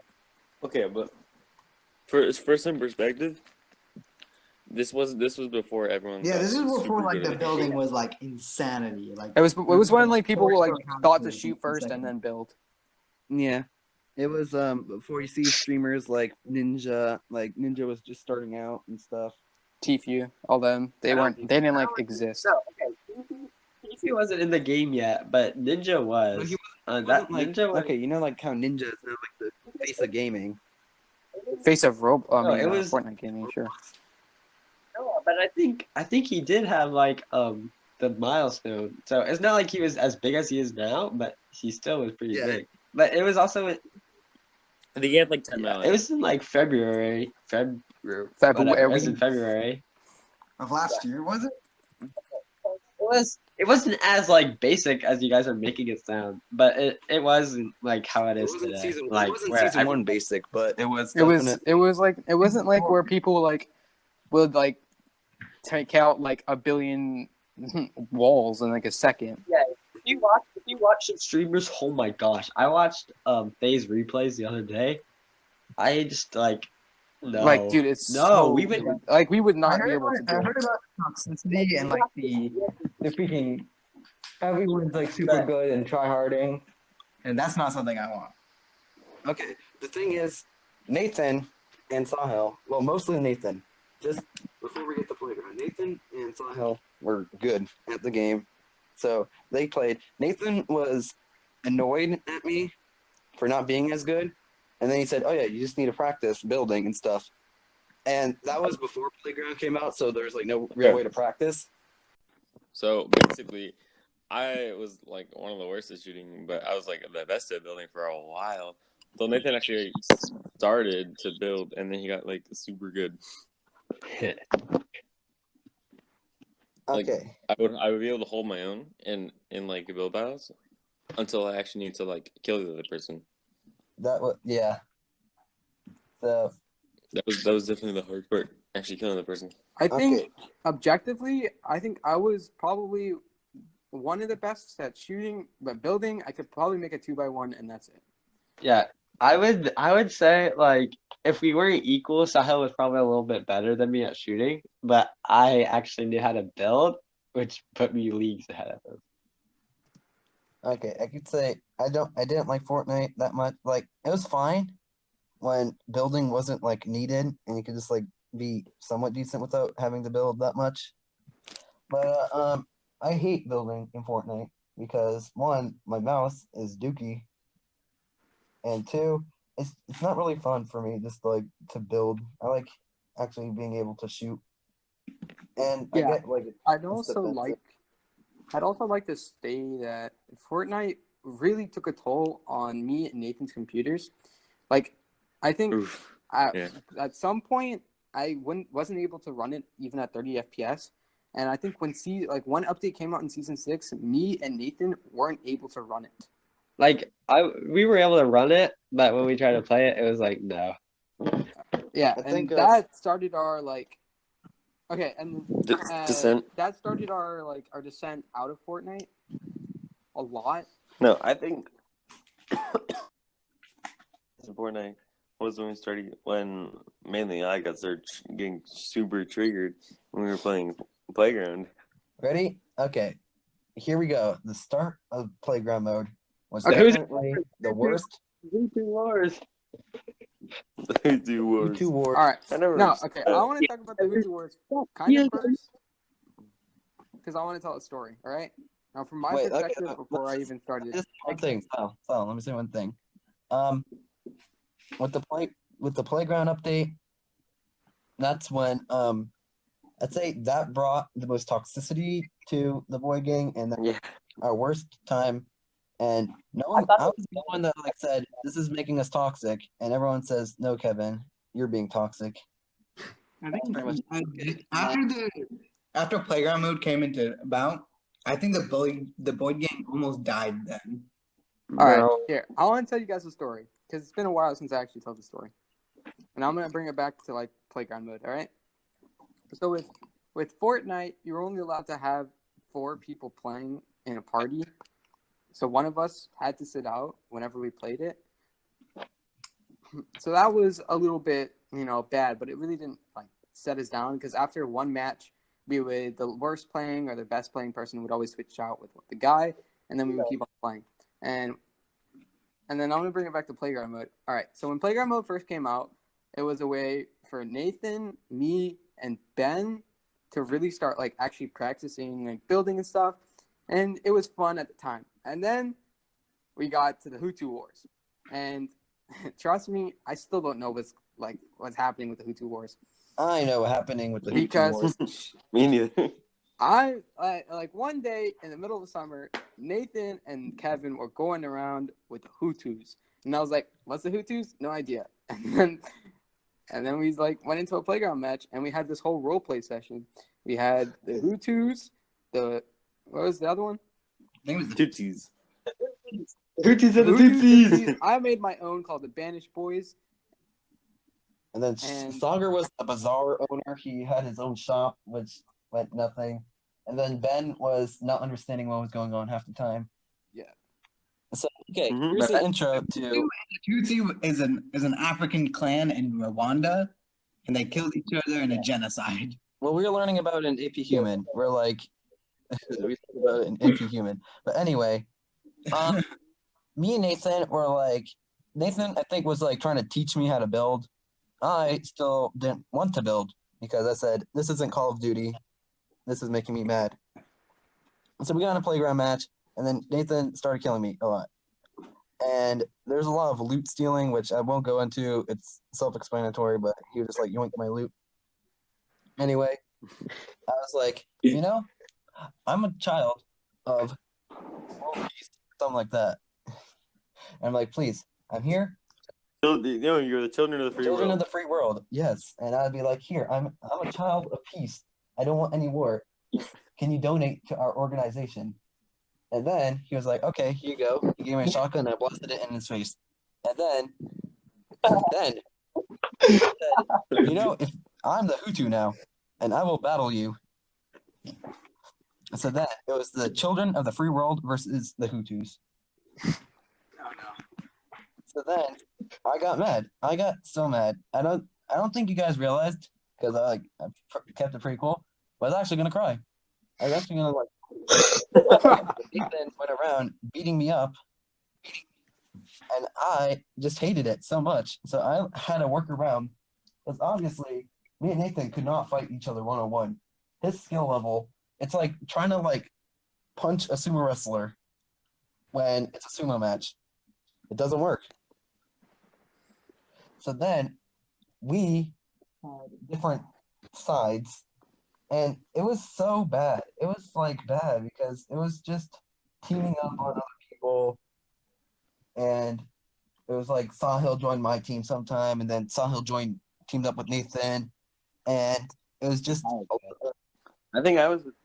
Okay, but for some perspective, this was before everyone. Yeah, got this is super before like good the at building was like insanity. Like It was when like people Forced like to thought to count shoot first and then build. Yeah. It was before you see streamers like Ninja, was just starting out and stuff. Tfue, all them. They didn't like exist. So okay, PC wasn't in the game yet, but Ninja was. But he That wasn't like Ninja was. okay, you know like how Ninja is now like the face of gaming. Face of it was Fortnite gaming, sure. no, but I think he did have like the milestone. So it's not like he was as big as he is now, but he still was pretty Yeah. big. But it was also I think he had like 10 yeah, million. it was in like February. Whatever. It was in February. Of last year, was it? It wasn't as like basic as you guys are making it sound, but it wasn't like how it is today. Like it wasn't where season one basic, but it was It was definite. it was like it wasn't like where people like would like take out like a billion walls in like a second. if you watch some streamers, oh my gosh. I watched FaZe replays the other day. I just like no. Like, dude, it's No, so we would like we would I not be heard, able to I do it. heard about toxicity and like the freaking everyone's like super good and try harding, and that's not something I want. Okay, the thing is, Nathan and Sahil, well, mostly Nathan, just before we get to playground, Nathan and Sahil were good at the game. So they played. Nathan was annoyed at me for not being as good. And then he said, oh, yeah, you just need to practice building and stuff. And that was before Playground came out, so there's like no real way to practice. So basically, I was like one of the worst at shooting, but I was like the best at building for a while. So Nathan actually started to build, and then he got like super good. Like, Okay. I would be able to hold my own in like build battles until I actually need to like kill the other person. That was, yeah. So That was definitely the hard part, actually killing the person. I think Okay. objectively, I think I was probably one of the best at shooting, but building, I could probably make a 2x1, and that's it. Yeah, I would say like if we were equal, Sahil was probably a little bit better than me at shooting, but I actually knew how to build, which put me leagues ahead of him. Okay, I could say I didn't like Fortnite that much. Like it was fine when building wasn't like needed and you could just like be somewhat decent without having to build that much. But I hate building in Fortnite because one, my mouse is dookie, and two, it's not really fun for me just like to build. I like actually being able to shoot. And I Yeah. get like I'd it's also defensive. like to say that Fortnite really took a toll on me and Nathan's computers. Like, I think Oof. Yeah. at some point I wasn't able to run it even at 30 FPS. And I think when one update came out in season 6, me and Nathan weren't able to run it. Like we were able to run it, but when we tried to play it, it was like no. Yeah, I and think, that started our Descent. that started our descent out of Fortnite a lot. No, I think Fortnite was when mainly I got getting super triggered when we were playing Playground. Ready? Okay. Here we go. The start of Playground mode was Okay. definitely the worst. Wars. They do worse. Two wars. All right. I never No, understood okay. that. I want to talk about the Hoodoo Wars kind of first because I want to tell a story. All right. Now, from my Wait, okay, perspective, before I even started, Just one thing. So let me say one thing. With the Playground update, that's when I'd say that brought the most toxicity to the Boid gang and Yeah. our worst time. And I was the one that like said this is making us toxic, and everyone says no, Kevin, you're being toxic. I think Pretty much. after Playground mode came into about, I think the Boid game almost died then. all right. Here, I want to tell you guys a story because it's been a while since I actually told the story, and I'm gonna bring it back to like Playground mode. All right. So with Fortnite, you're only allowed to have 4 people playing in a party. So one of us had to sit out whenever we played it. So that was a little bit, bad, but it really didn't like set us down because after one match, the worst playing or the best playing person would always switch out with the guy, and then we would keep on playing. And then I'm gonna bring it back to Playground mode. All right. So when Playground mode first came out, it was a way for Nathan, me, and Ben to really start like actually practicing like building and stuff, and it was fun at the time. And then we got to the Hutu Wars, and trust me, I still don't know what's happening with the Hutu Wars. I know what's happening with the Hutu Because Wars. Me neither. I like one day in the middle of the summer, Nathan and Kevin were going around with the Hutus, and I was like, "What's the Hutus?" No idea. And then we went into a playground match, and we had this whole role play session. We had the Hutus, what was the other one? I think it was Tootsies. Hooties and the Hutus, Tootsies. Tutsis. I made my own called the Banished Boys. And then And- Sagar was the bazaar owner. He had his own shop, which went nothing. And then Ben was not understanding what was going on half the time. Yeah. So okay, Mhm. here's the intro to Tutsi is an African clan in Rwanda, and they killed each other in a genocide. what we're learning about in AP Human. We're like we talk about it in AP Human. But anyway, me and Nathan were like Nathan I think was like trying to teach me how to build. I still didn't want to build because I said this isn't Call of Duty. This is making me mad. So we got in a playground match, and then Nathan started killing me a lot. And there's a lot of loot stealing, which I won't go into. It's self-explanatory, but he was just like, yoink my loot. Anyway, I was like, I'm a child of world peace, something like that. And I'm like, please, I'm here. You're the children of the free Children world. of the free world, yes. And I'd be like, here, I'm a child of peace. I don't want any war. Can you donate to our organization? And then he was like, okay, here you go. He gave me a shotgun and I blasted it in his face. And then he said, if I'm the Hutu now, and I will battle you. So then it was the children of the free world versus the Hutus. Oh no. So then I got mad. I got so mad. I don't think you guys realized because I kept it pretty cool. But I was actually gonna cry. I was actually gonna Ethan went around beating me up, and I just hated it so much. So I had to work around because obviously me and Nathan could not fight each other one-on-one. His skill level, it's like trying to punch a sumo wrestler when it's a sumo match. It doesn't work. So then we had different sides, and it was so bad. It was bad because it was just teaming up on other people, and it was like Sahil joined my team sometime, and then Sahil teamed up with Nathan, and it was just. I think I was with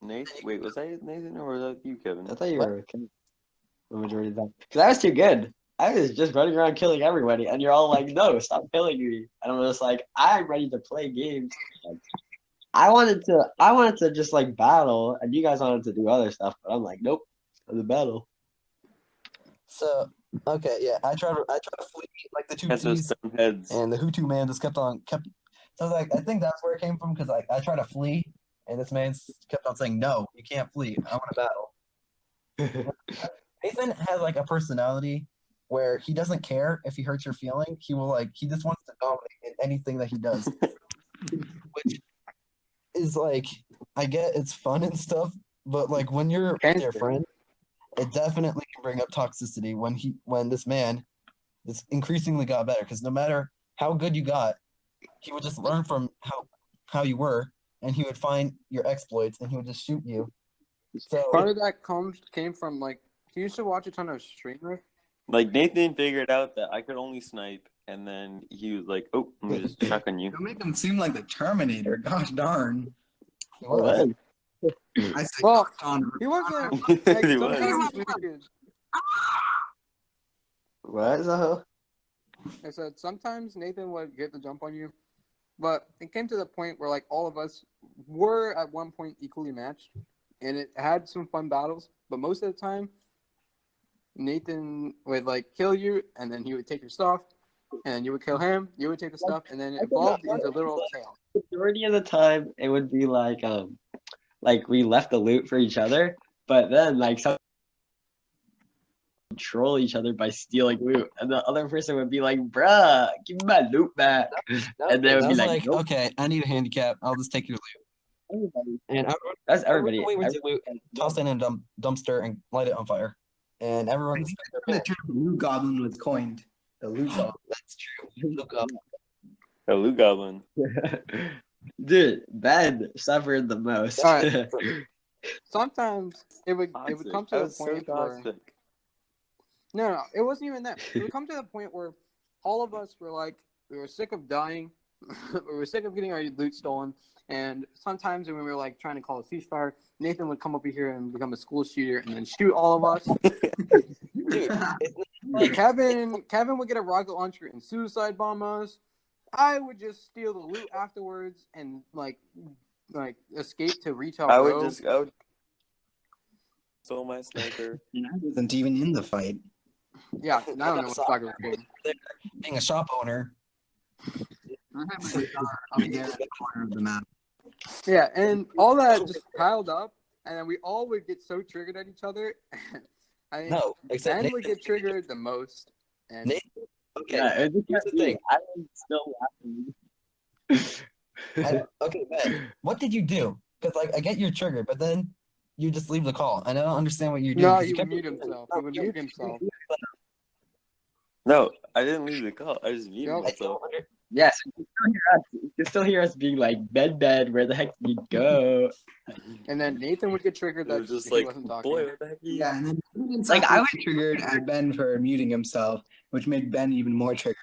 Nathan. Wait, was I Nathan or was that you, Kevin? I thought you were the majority of that. Because I was too good. I was just running around killing everybody, and you're all like, no, stop killing me. And I'm just like, I'm ready to play games. Like, I wanted to just battle, and you guys wanted to do other stuff, but I'm like, nope, the battle. So okay, yeah, I tried to flee like the Had those Tutsis, stone heads. and the Hutu man just kept. So I think that's where it came from because I tried to flee, and this man kept on saying, "No, you can't flee. I want to battle." Nathan has a personality where he doesn't care if he hurts your feeling. He will he just wants to dominate in anything that he does, which is I get it's fun and stuff, but when you're with your friend, it definitely can bring up toxicity when this man this increasingly got better because no matter how good you got, he would just learn from how you were, and he would find your exploits, and he would just shoot you. So part of that came from he used to watch a ton of streamers. Nathan figured out that I could only snipe, and then he was like, "Oh, let me just check on you." Don't make him seem like the Terminator. Gosh darn. he was. I say, Well, gosh darn. He wasn't. He was. Sometimes Nathan- What the hell? I said sometimes Nathan would get the jump on you, but it came to the point where all of us were at one point equally matched, and it had some fun battles. But most of the time, Nathan would kill you, and then he would take your stuff, and then you would kill him. You would take the stuff, and then it evolved into literal chaos. Majority of the time, it would be we left the loot for each other, but then some troll each other by stealing loot, and the other person would be like, "Bruh, give me my loot back," and they would be like, "Nope." Okay, I need a handicap. I'll just take your loot. Everybody. And That's everybody. Loot, toss it in a dumpster, and light it on fire. and everyone spent their The pants. term loot goblin was coined. The loot goblin. That's true. Look up. A Loot Goblin. Dude, Ben suffered the most. All right. Sometimes it would come to I a was so point where toxic. no, it wasn't even that. It would come to the point where all of us were like, we were sick of dying, we were sick of getting our loot stolen, and sometimes when we were like trying to call a ceasefire, Nathan would come over here and become a school shooter and then shoot all of us. Dude, Kevin would get a rocket launcher and suicide bomb us. I would just steal the loot afterwards and like escape to retail. I would stole my sniper. And I wasn't even in the fight. Yeah, I don't know what soccer was doing. being a shop owner. I had my car up there in the corner of the map. Yeah, and all that just piled up, and then we all would get so triggered at each other. No, except Ben would get triggered the most. And Nathan. Okay, Yeah, here's the thing. I was still laughing. Okay, Ben, what did you do? Because like I get you're triggered, but then you just leave the call, and I don't understand what you're doing. no, 'cause he you would kept- mute himself. He would mute himself. No, I didn't leave the call. I just muted Yep. I myself. don't under- Yes, you can still hear us being like, Ben, where the heck did you go? And then Nathan would get triggered It that was just he like, wasn't talking. boy, what the heck are you? Yeah, and then it's like I was triggered at Ben for muting himself, which made Ben even more triggered.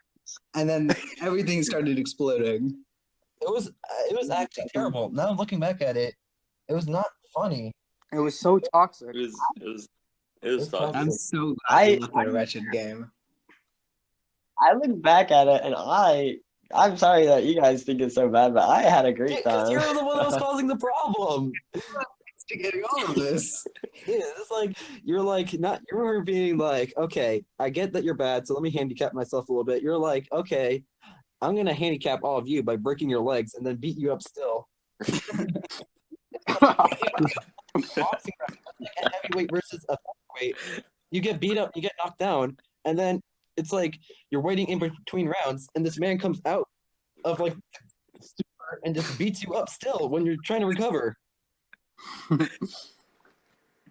And then everything started exploding. It was actually terrible. Now looking back at it, it was not funny. It was so toxic. It was toxic. I'm so glad you left a wretched game. I look back at it and I'm sorry that you guys think it's so bad, but I had a great Because time. you're the one that was causing the problem. To getting all of this. Yeah, it's like you're like not you were being like, okay, I get that you're bad, so let me handicap myself a little bit. You're like, okay, I'm gonna handicap all of you by breaking your legs and then beat you up still. Boxing match, like a heavyweight versus a featherweight, you get beat up, you get knocked down, and then it's like you're waiting in between rounds, and this man comes out of like stupor and just beats you up still when you're trying to recover.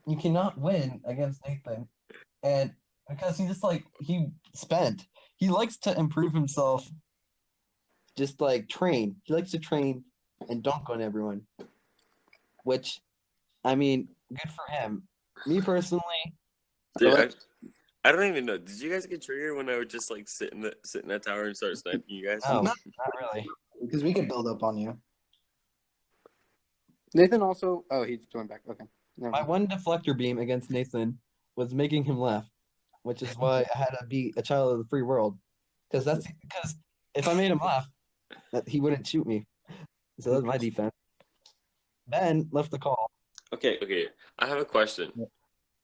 You cannot win against Nathan, and because he likes to improve himself, just like train. He likes to train and dunk on everyone, which, I mean, good for him. Me personally, Dude, I don't even know. Did you guys get triggered when I would just like sit in that tower and start sniping you guys? no, not really. Because we could build up on you. Nathan also. Oh, he's joined back. Okay. Never My mind. one deflector beam against Nathan was making him laugh, which is why I had to be a child of the free world. Because if I made him laugh, he wouldn't shoot me. So that's my defense. Ben left the call. Okay. I have a question.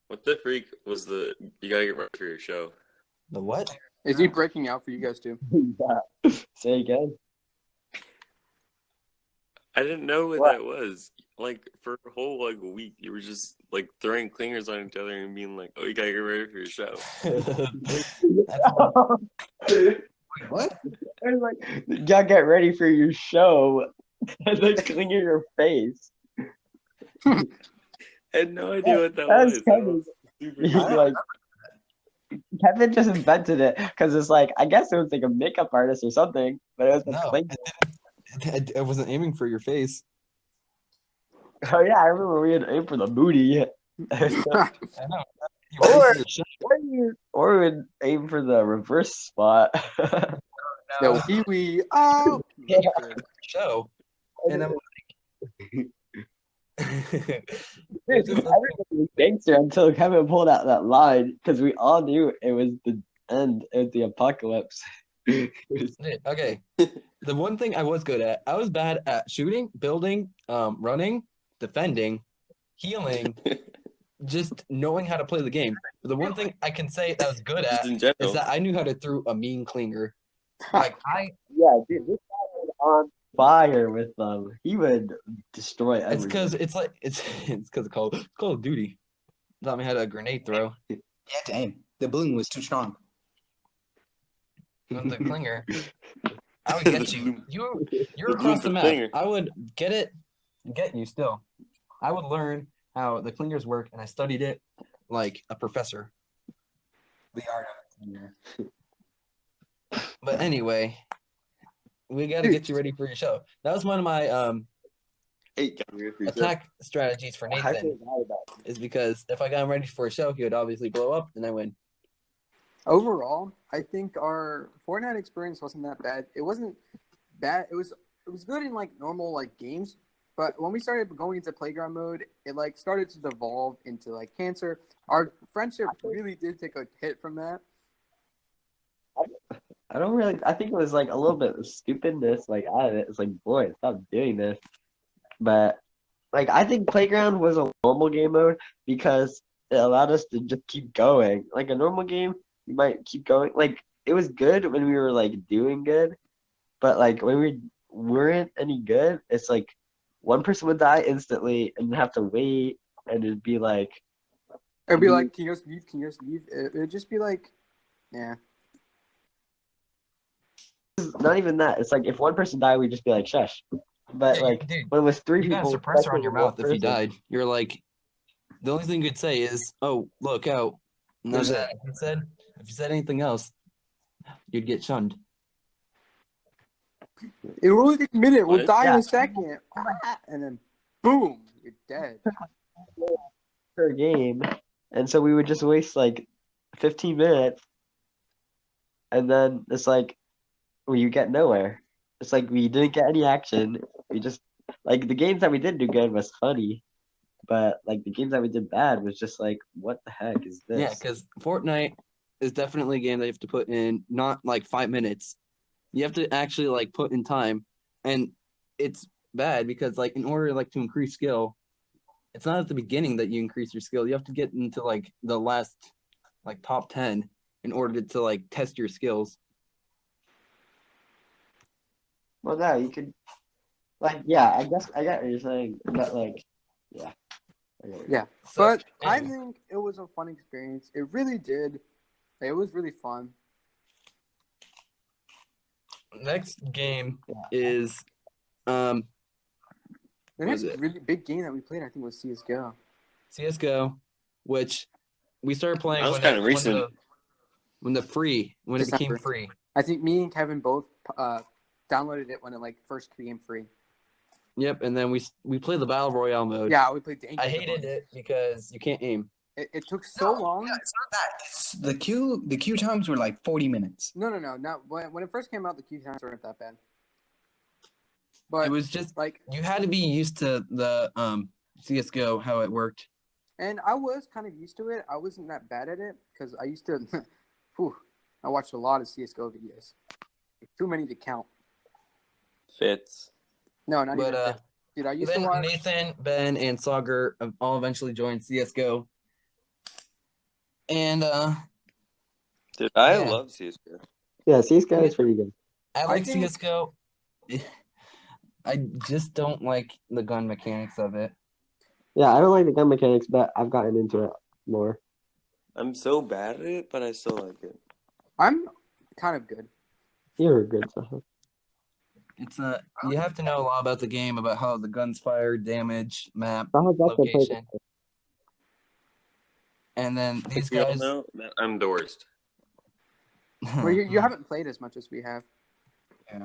What the freak was you gotta get ready for your show? The what? Is he breaking out for you guys too? Yeah. Say again. I didn't know what that was. Like for a whole like week, you were just like throwing clingers on each other and being like, "Oh, you gotta get ready for your show." What? I was like, you gotta get ready for your show. And then clean your face. I had no idea what that That's was. kind That of- was super He's cool. like, Kevin just invented it because it's like, I guess it was like a makeup artist or something, but it was No, like, I wasn't aiming for your face. oh yeah, I remember we had to aim for the booty. I know. You Or- wanted to show- or we would aim for the reverse spot. No, Pee-wee. Oh. Yeah. show. And I'm Dude, everybody was gangster until Kevin pulled out that line because we all knew it was the end. It was the apocalypse. okay. The one thing I was good at, I was bad at shooting, building, running, defending, healing, just knowing how to play the game. But the one thing I can say that I was good Just at in general. is that I knew how to throw a mean clinger. Like Yeah, dude, this guy was on fire with them. He would destroy it's everything. because it's because of Call of Duty. Taught me how to grenade throw. Yeah, to aim. The balloon was too strong. With the clinger, I would get you. You're across the map. clinger. I would get you still. I would learn how the clingers work, and I studied it like a professor. The art of it. But anyway, we got to get you ready for your show. That was one of my Hey, got me for your show. attack strategies for How could Nathan. I lie about it? Is because if I got him ready for a show, he would obviously blow up, and I win. Overall, I think our Fortnite experience wasn't that bad. It wasn't bad. It was good in like normal like games, but when we started going into playground mode, it like started to devolve into like cancer. Our friendship really did take a hit from that. I think it was like a little bit of stupidness like out of it. It's like, boy, stop doing this. But like I think Playground was a normal game mode because it allowed us to just keep going. Like a normal game, you might keep going. Like it was good when we were like doing good, but like when we weren't any good, it's like one person would die instantly and have to wait, and it'd be like It'd be like, can you guys leave? Can you guys leave? It'd just be like, yeah. not even that. It's like if one person died, we'd just be like, shush. But Yeah, like dude, when it was three You got a people, suppressor on your especially mouth one if you person, died. You're like, the only thing you could say is, "Oh, look out!" And that's it. If you said anything else, you'd get shunned. It will only take a minute. We'll What? die in Yeah. a second. And then, boom, you're dead. per game, and so we would just waste like 15 minutes, and then it's like we get nowhere. It's like we didn't get any action. We just like the games that we did do good was funny, but like the games that we did bad was just like, what the heck is this? Yeah, because Fortnite is definitely a game that you have to put in not like 5 minutes. You have to actually like put in time, and it's bad because like in order like to increase skill, it's not at the beginning that you increase your skill. You have to get into like the last like top 10 in order to like test your skills. Well, no, you could like yeah, I guess I get what you're saying, but like yeah. I get what you're Yeah. So, But I anyway, think it was a fun experience. It really did. It was really fun. next game Yeah. is The What was next it? really big game that we played, I think, was CSGO. CS:GO, which we started playing That was when kinda recent. when it became December. free. I think me and Kevin both downloaded it when it like first became free. Yep, and then we played the battle royale mode. Yeah, we played Dangerous. I hated it because you can't aim. It took so long. Yeah, it's not that. It's the queue times were like 40 minutes. No. Not when it first came out, the queue times weren't that bad. But It was just like, you had to be used to the CS:GO how it worked. and I was kind of used to it. I wasn't that bad at it because I used to. I watched a lot of CS:GO videos. Too many to count. Fits. No, not But even. Dude, I used to then watch. Nathan, Ben, and Sagar all eventually joined CS:GO. And Dude, I Yeah. love CSGO. Yeah, CS:GO is pretty good. I like think- CS:GO. I just don't like the gun mechanics of it. Yeah, I don't like the gun mechanics, but I've gotten into it more. I'm so bad at it, but I still like it. I'm kind of good. You're good, so. It's you have to know a lot about the game, about how the guns fire, damage, map, How's that the location. And then these You all guys. know that I'm the worst. Well, you haven't played as much as we have.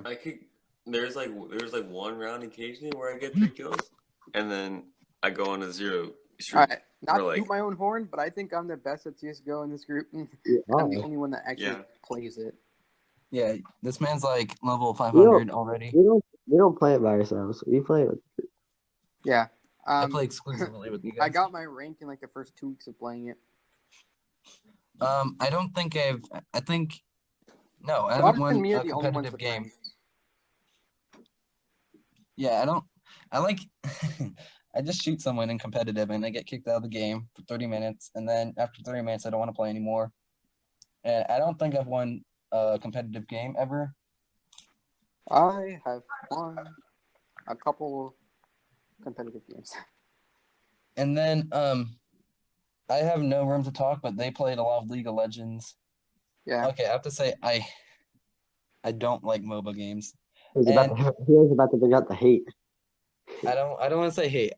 I could. There's like one round occasionally where I get 3 kills, and then I go on a 0 streak. All right, not Or, to like- toot my own horn, but I think I'm the best at CS:GO in this group. I'm the only one that actually Yeah. plays it. Yeah, this man's like level 500 already. We don't play it by ourselves. We play it. Yeah. I play exclusively with you guys. I got my rank in like the first 2 weeks of playing it. I don't think I think. No, I Roger haven't won and me are a the only ones competitive with game. ranks. Yeah, I don't. I like. I just shoot someone in competitive and I get kicked out of the game for 30 minutes, and then after 30 minutes, I don't want to play anymore. And I don't think I've won a competitive game ever. I have won a couple competitive games. And then I have no room to talk, but they played a lot of League of Legends. Yeah. Okay, I have to say I don't like MOBA games. He was about to bring out the hate. I don't want to say hate.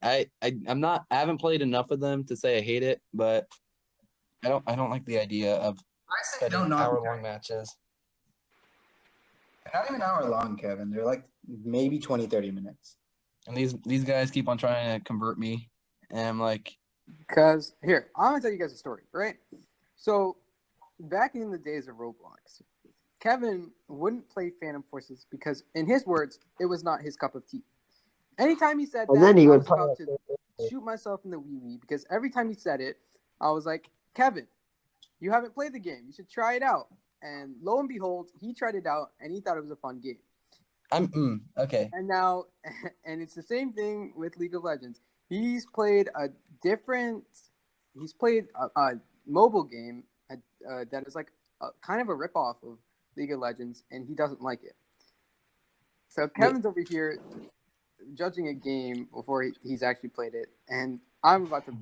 I'm not. I haven't played enough of them to say I hate it, but I don't like the idea of I say Cutting don't knock hour-long matches. They're not even an hour long, Kevin. They're like maybe 20, 30 minutes. And these guys keep on trying to convert me, and I'm like, Because here, I'm gonna tell you guys a story, right? So back in the days of Roblox, Kevin wouldn't play Phantom Forces because, in his words, it was not his cup of tea. Anytime he said And that, then he I would was play about to shoot myself in the wee because every time he said it, I was like, Kevin, you haven't played the game. You should try it out. And lo and behold, he tried it out and he thought it was a fun game. okay. And now, and it's the same thing with League of Legends. He's played a mobile game that is like kind of a ripoff of League of Legends, and he doesn't like it. So Kevin's over here judging a game before he's actually played it, and I'm about to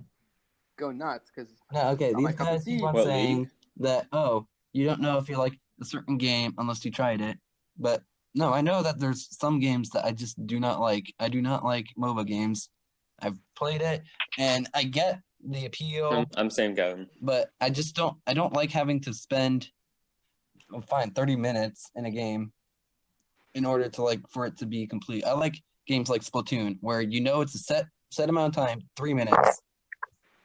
go nuts because No, okay. my These cup of guys keep tea. on What, saying League? that, oh, you don't know if you like a certain game unless you tried it. But no, I know that there's some games that I just do not like. I do not like MOBA games. I've played it, and I get the appeal, I'm same Gavin. but I don't like having to spend, 30 minutes in a game in order to like for it to be complete. I like games like Splatoon where it's a set amount of time, 3 minutes,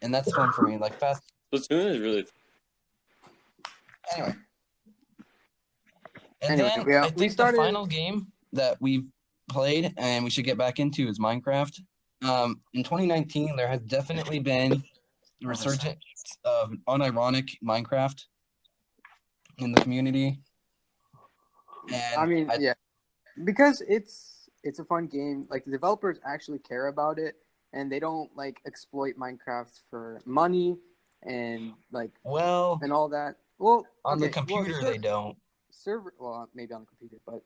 and that's fun for me. Like fast. Splatoon is really Anyway. And Anyway, then yeah, I think the final game that we've played and we should get back into is Minecraft. In 2019, there has definitely been a resurgence of unironic Minecraft in the community. And I mean, yeah, because it's a fun game. Like the developers actually care about it, and they don't like exploit Minecraft for money and like and all that. Well, on the okay, computer they don't. Well, maybe on the computer, but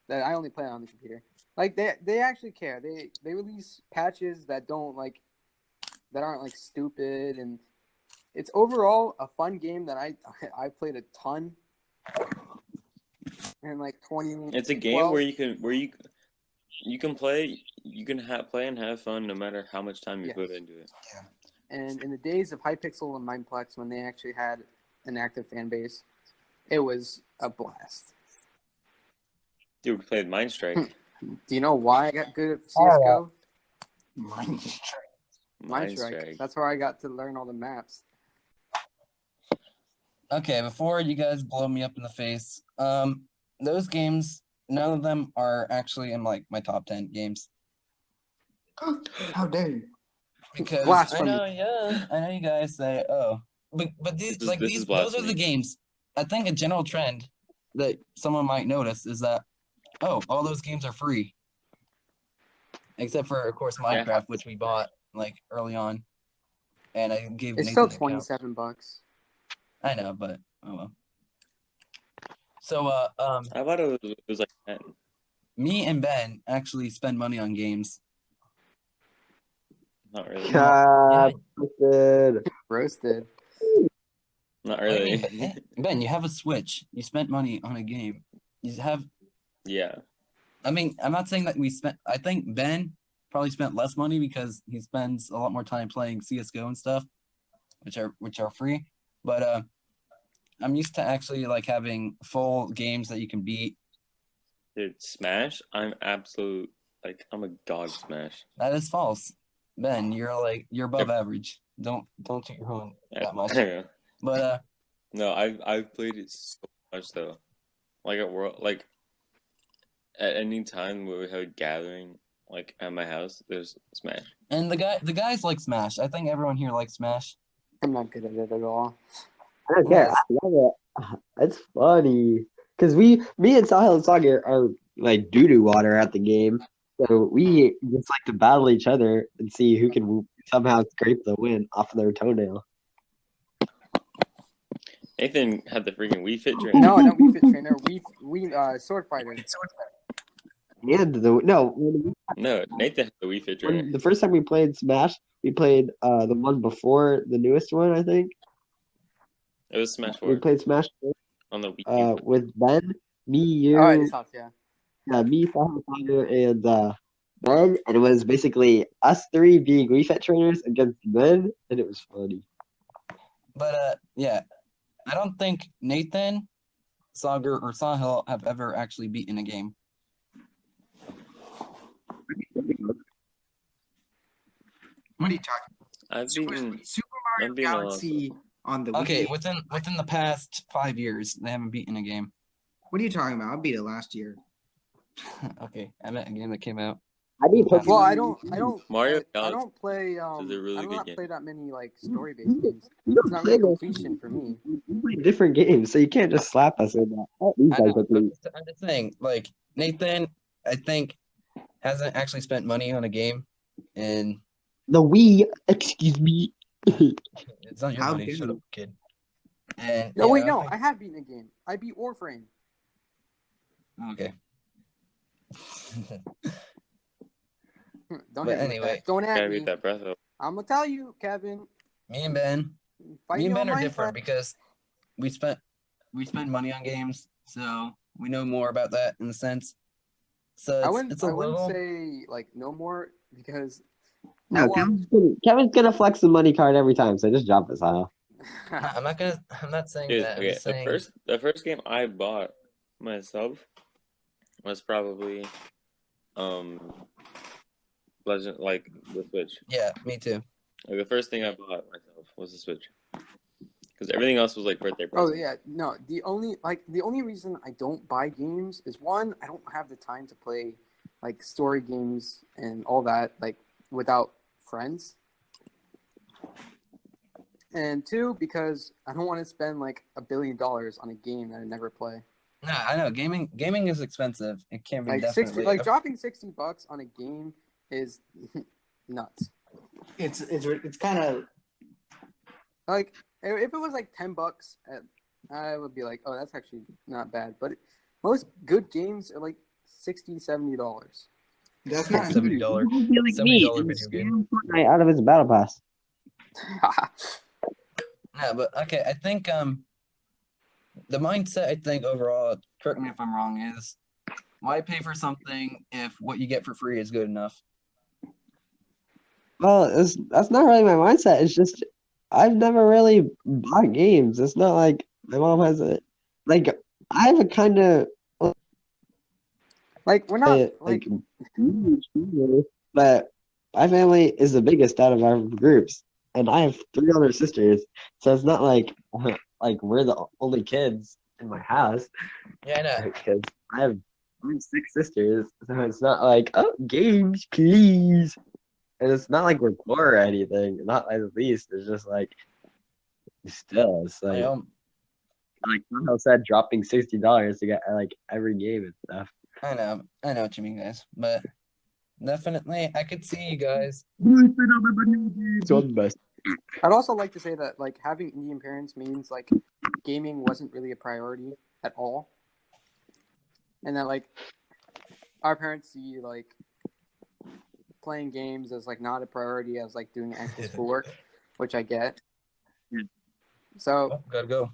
that I only play on the computer. Like they actually care. They release patches that aren't like stupid, and it's overall a fun game that I played a ton. And like 20. It's a game where you can play and have fun no matter how much time you put into it. Yeah. And in the days of Hypixel and Mineplex, when they actually had an active fan base, it was a blast. Dude, we played Mindstrike. Do you know why I got good at CSGO? Mindstrike. That's where I got to learn all the maps. Okay, before you guys blow me up in the face, those games, none of them are actually in like my top 10 games. How dare you? Because Blasphemy. I know you guys say, oh, but these This is those are blasphemy. the games. I think a general trend that someone might notice is that, oh, all those games are free, except for of course Minecraft, which we bought like early on, and I gave. It's Nathan still an account. $27. I know, but oh well. So I thought it was like 10. me and Ben actually spend money on games. Not really. Roasted. Not I really. mean, Ben, you have a Switch. You spent money on a game. You have. Yeah. I mean, I'm not saying that we spent. I think Ben probably spent less money because he spends a lot more time playing CS:GO and stuff, which are free. But I'm used to actually like having full games that you can beat. Dude, Smash, I'm a god at Smash. That is false, Ben. You're above average. Don't toot your horn that much. But no, I've played it so much though. Like at any time where we have a gathering, like at my house, there's Smash. and the guys like Smash. I think everyone here likes Smash. I'm not good at it at all. I don't care. I love it. It's funny because me and Sahil and Sagar are like doo-doo water at the game, so we just like to battle each other and see who can somehow scrape the win off of their toenail. Nathan had the freaking Wii Fit trainer. No, not Wii Fit Trainer. We Sword Fighter. And No, Nathan had the Wii Fit trainer. the first time we played Smash, we played the one before the newest one, I think. It was Smash 4 We played Smash on the Wii. with Ben, me, you, Oh, it's tough, yeah. me, Sahil, Sagar, and Ben, and it was basically us three being Wii Fit trainers against Ben, and it was funny. But yeah, I don't think Nathan, Sagar, or Sahil have ever actually beaten a game. What are you talking I've beaten. Super I've Mario beaten a lot. Galaxy on the Okay, Wii. within the past 5 years, they haven't beaten a game. What are you talking about? I beat it last year. Okay, I meant a game that came out. I beat Well, Well, Pokemon. Mario I Galaxy don't play. is a really I do good not game. play that many like story-based games. You don't It's not play really those completion for me. You play different games, so you can't just slap us with that. Oh, these I guys know. are playing. I'm just saying, like Nathan, I think hasn't actually spent money on a game, and The Wii, excuse me. it's not your How money. dare Shut you. up, kid. And No, yeah, wait, I no, think- I have beaten a game. I beat Warframe. okay. Don't But hit me anyway, with that. Don't Gotta at beat me. that breath of. I'm gonna tell you, Kevin. me and Ben Fight you on are different Minecraft. because we spend money on games, so we know more about that in a sense. So I it's wouldn't. a I wouldn't little. say like no more because No, Kevin's gonna flex the money card every time, so just jump us, huh? I'm not saying Dude, that. I'm okay, just saying. the first game I bought myself was probably Legend, like the Switch. Yeah, me too. Like the first thing I bought myself was the Switch, because everything else was like birthday Oh presents. yeah, no. The only reason I don't buy games is one, I don't have the time to play like story games and all that like without friends. And two, because I don't want to spend like $1 billion on a game that I never play. No, I know gaming is expensive. It can be Like definitely dropping $60 on a game is nuts. It's kind of Like if it was like $10, I would be like, oh, that's actually not bad. But most good games are like $60, $70. that's not $70 $70 video game. Fortnite out of its battle pass. No, but okay, I think the mindset I think overall, correct me if I'm wrong, is why pay for something if what you get for free is good enough? Well, that's not really my mindset. It's just I've never really bought games. It's not like my mom has a like. I have a kind of Like we're not like but my family is the biggest out of our groups, and I have 3 older sisters, so it's not like we're the only kids in my house. Yeah, I know. Because I have 6 sisters, so it's not like, oh, games, please. And it's not like we're poor or anything, not at least. It's just like, still, it's like Sahil said, dropping $60 to get like every game and stuff. I know what you mean, guys. But definitely, I could see you guys. So the best. I'd also like to say that like having Indian parents means like gaming wasn't really a priority at all, and that like our parents see like playing games as like not a priority as like doing actual schoolwork, which I get. So Oh, gotta go.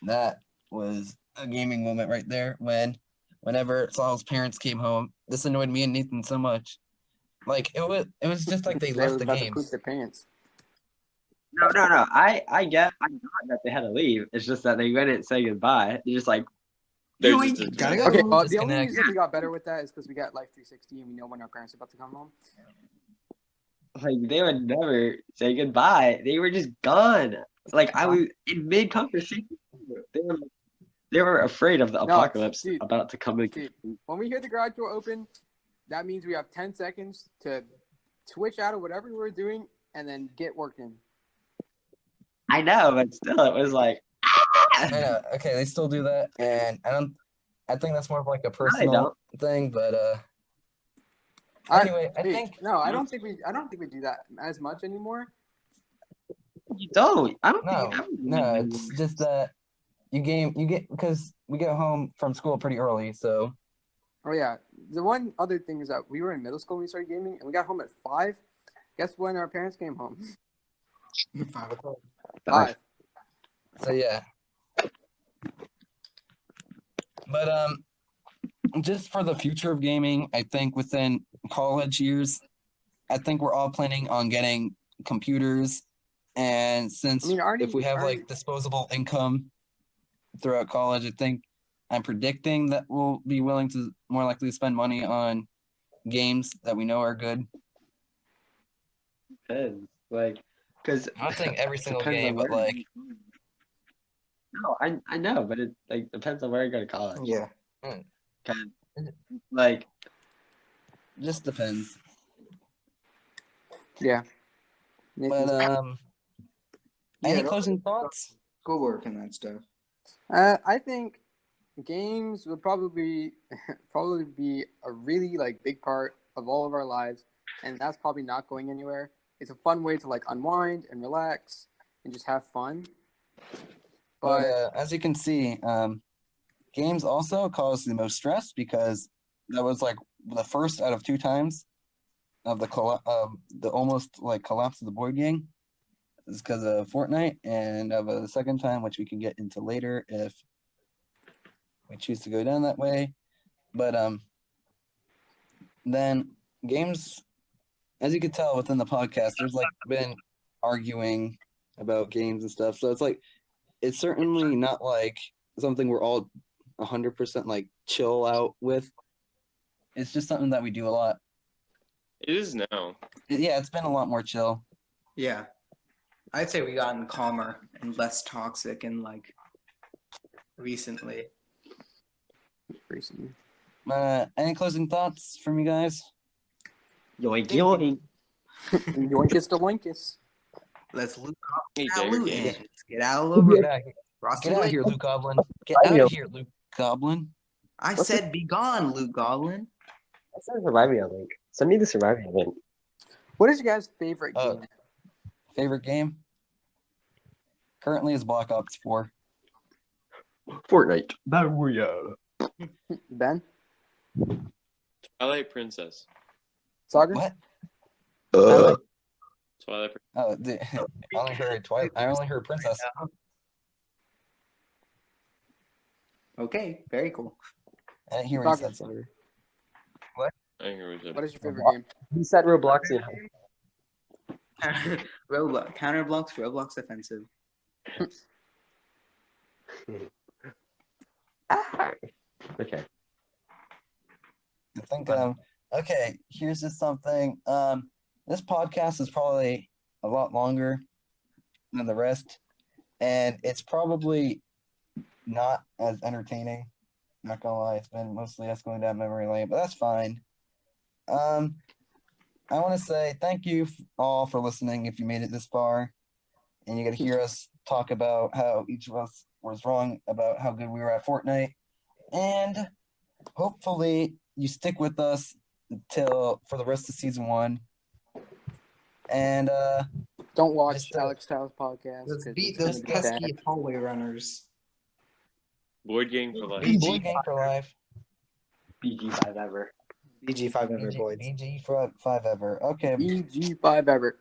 That was a gaming moment right there. Whenever Saul's parents came home, this annoyed me and Nathan so much. Like it was just like they were left the about to game. poop their pants. No. I got that they had to leave. It's just that they couldn't say goodbye. They're just like, They're Yoink, just gotta go. Okay, well, the Disconnect. only reason we got better with that is because we got Life 360 and we know when our parents are about to come home. like they would never say goodbye. They were just gone. Like I was in mid conversation. They were afraid of the apocalypse dude, about to come in. Dude, when we hear the garage door open, that means we have 10 seconds to switch out of whatever we're doing and then get work in. I know, but still, it was like. I know. Okay, they still do that, and I think that's more of like a personal thing. But anyway, I think I don't think we do that as much anymore. You don't. I don't no, think you ever. no. It's just that you get because we get home from school pretty early, so. Oh yeah, the one other thing is that we were in middle school when we started gaming, and we got home at 5. Guess when our parents came home? 5 o'clock. 5. So yeah. But just for the future of gaming, I think within college years, I think we're all planning on getting computers And since I mean, if we have like disposable income throughout college, I think I'm predicting that we'll be willing to more likely to spend money on games that we know are good. Depends. Like, because I'm not saying every single depends on game, but where. like No, I know, but it like depends on where you go to college. Yeah. Kind like just depends. Yeah. But any closing thoughts? Schoolwork and that stuff. I think games would probably be a really like big part of all of our lives, and that's probably not going anywhere. It's a fun way to like unwind and relax and just have fun. But But as you can see, games also cause the most stress because that was like the first out of 2 times of the almost like collapse of the Boid gang is because of Fortnite, and of a second time, which we can get into later if we choose to go down that way. But then games, as you can tell within the podcast, there's like been arguing about games and stuff. So it's certainly not like something we're all 100% like chill out with. It's just something that we do a lot. It is now. Yeah, it's been a lot more chill. Yeah. I'd say we gotten calmer and less toxic and like recently. recently, Any closing thoughts from you guys? yoink yoink. yoinkus to loinkus. Let's loot Hey, out Dagger looting. Games. Let's get out of the Get out, Frosty get out of Lake. here, Luke Goblin. Get out of here, Luke Goblin. I said be gone, Luke Goblin. I said surviving link. Send me the surviving link. What is your guys' favorite game? Favorite game? Currently is Black Ops 4. Fortnite. Battle Royale. Ben? Twilight Princess. Saga? What? Twilight Princess. Oh, I only heard twice. I only heard Princess. Okay, very cool. I didn't hear what you Saga. said. Sorry. I didn't hear what you said. What is your favorite game? He said Roblox. Roblox, counterblocks, Roblox offensive. Okay. I think okay, here's just something. This podcast is probably a lot longer than the rest, and it's probably not as entertaining. Not gonna lie, it's been mostly us going down memory lane, but that's fine. I want to say thank you all for listening if you made it this far, and you got to hear us talk about how each of us was wrong about how good we were at Fortnite, and hopefully you stick with us for the rest of season 1. And Don't watch Just, Alex Tyler's podcast. Let's 'cause beat it's those gonna be bad. pesky hallway runners. Board game for life. BG. Board game for life. BG5 ever. BG5 ever, boys. BG for 5 ever. Okay, EG5 ever.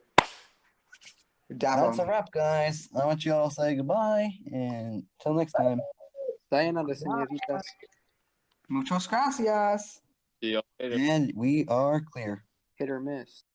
Dab that's a 'em. wrap, guys. I want you all to say goodbye, and till next time. Sayonara, señoritas. Muchas gracias. See y'all later. And we are clear. Hit or miss.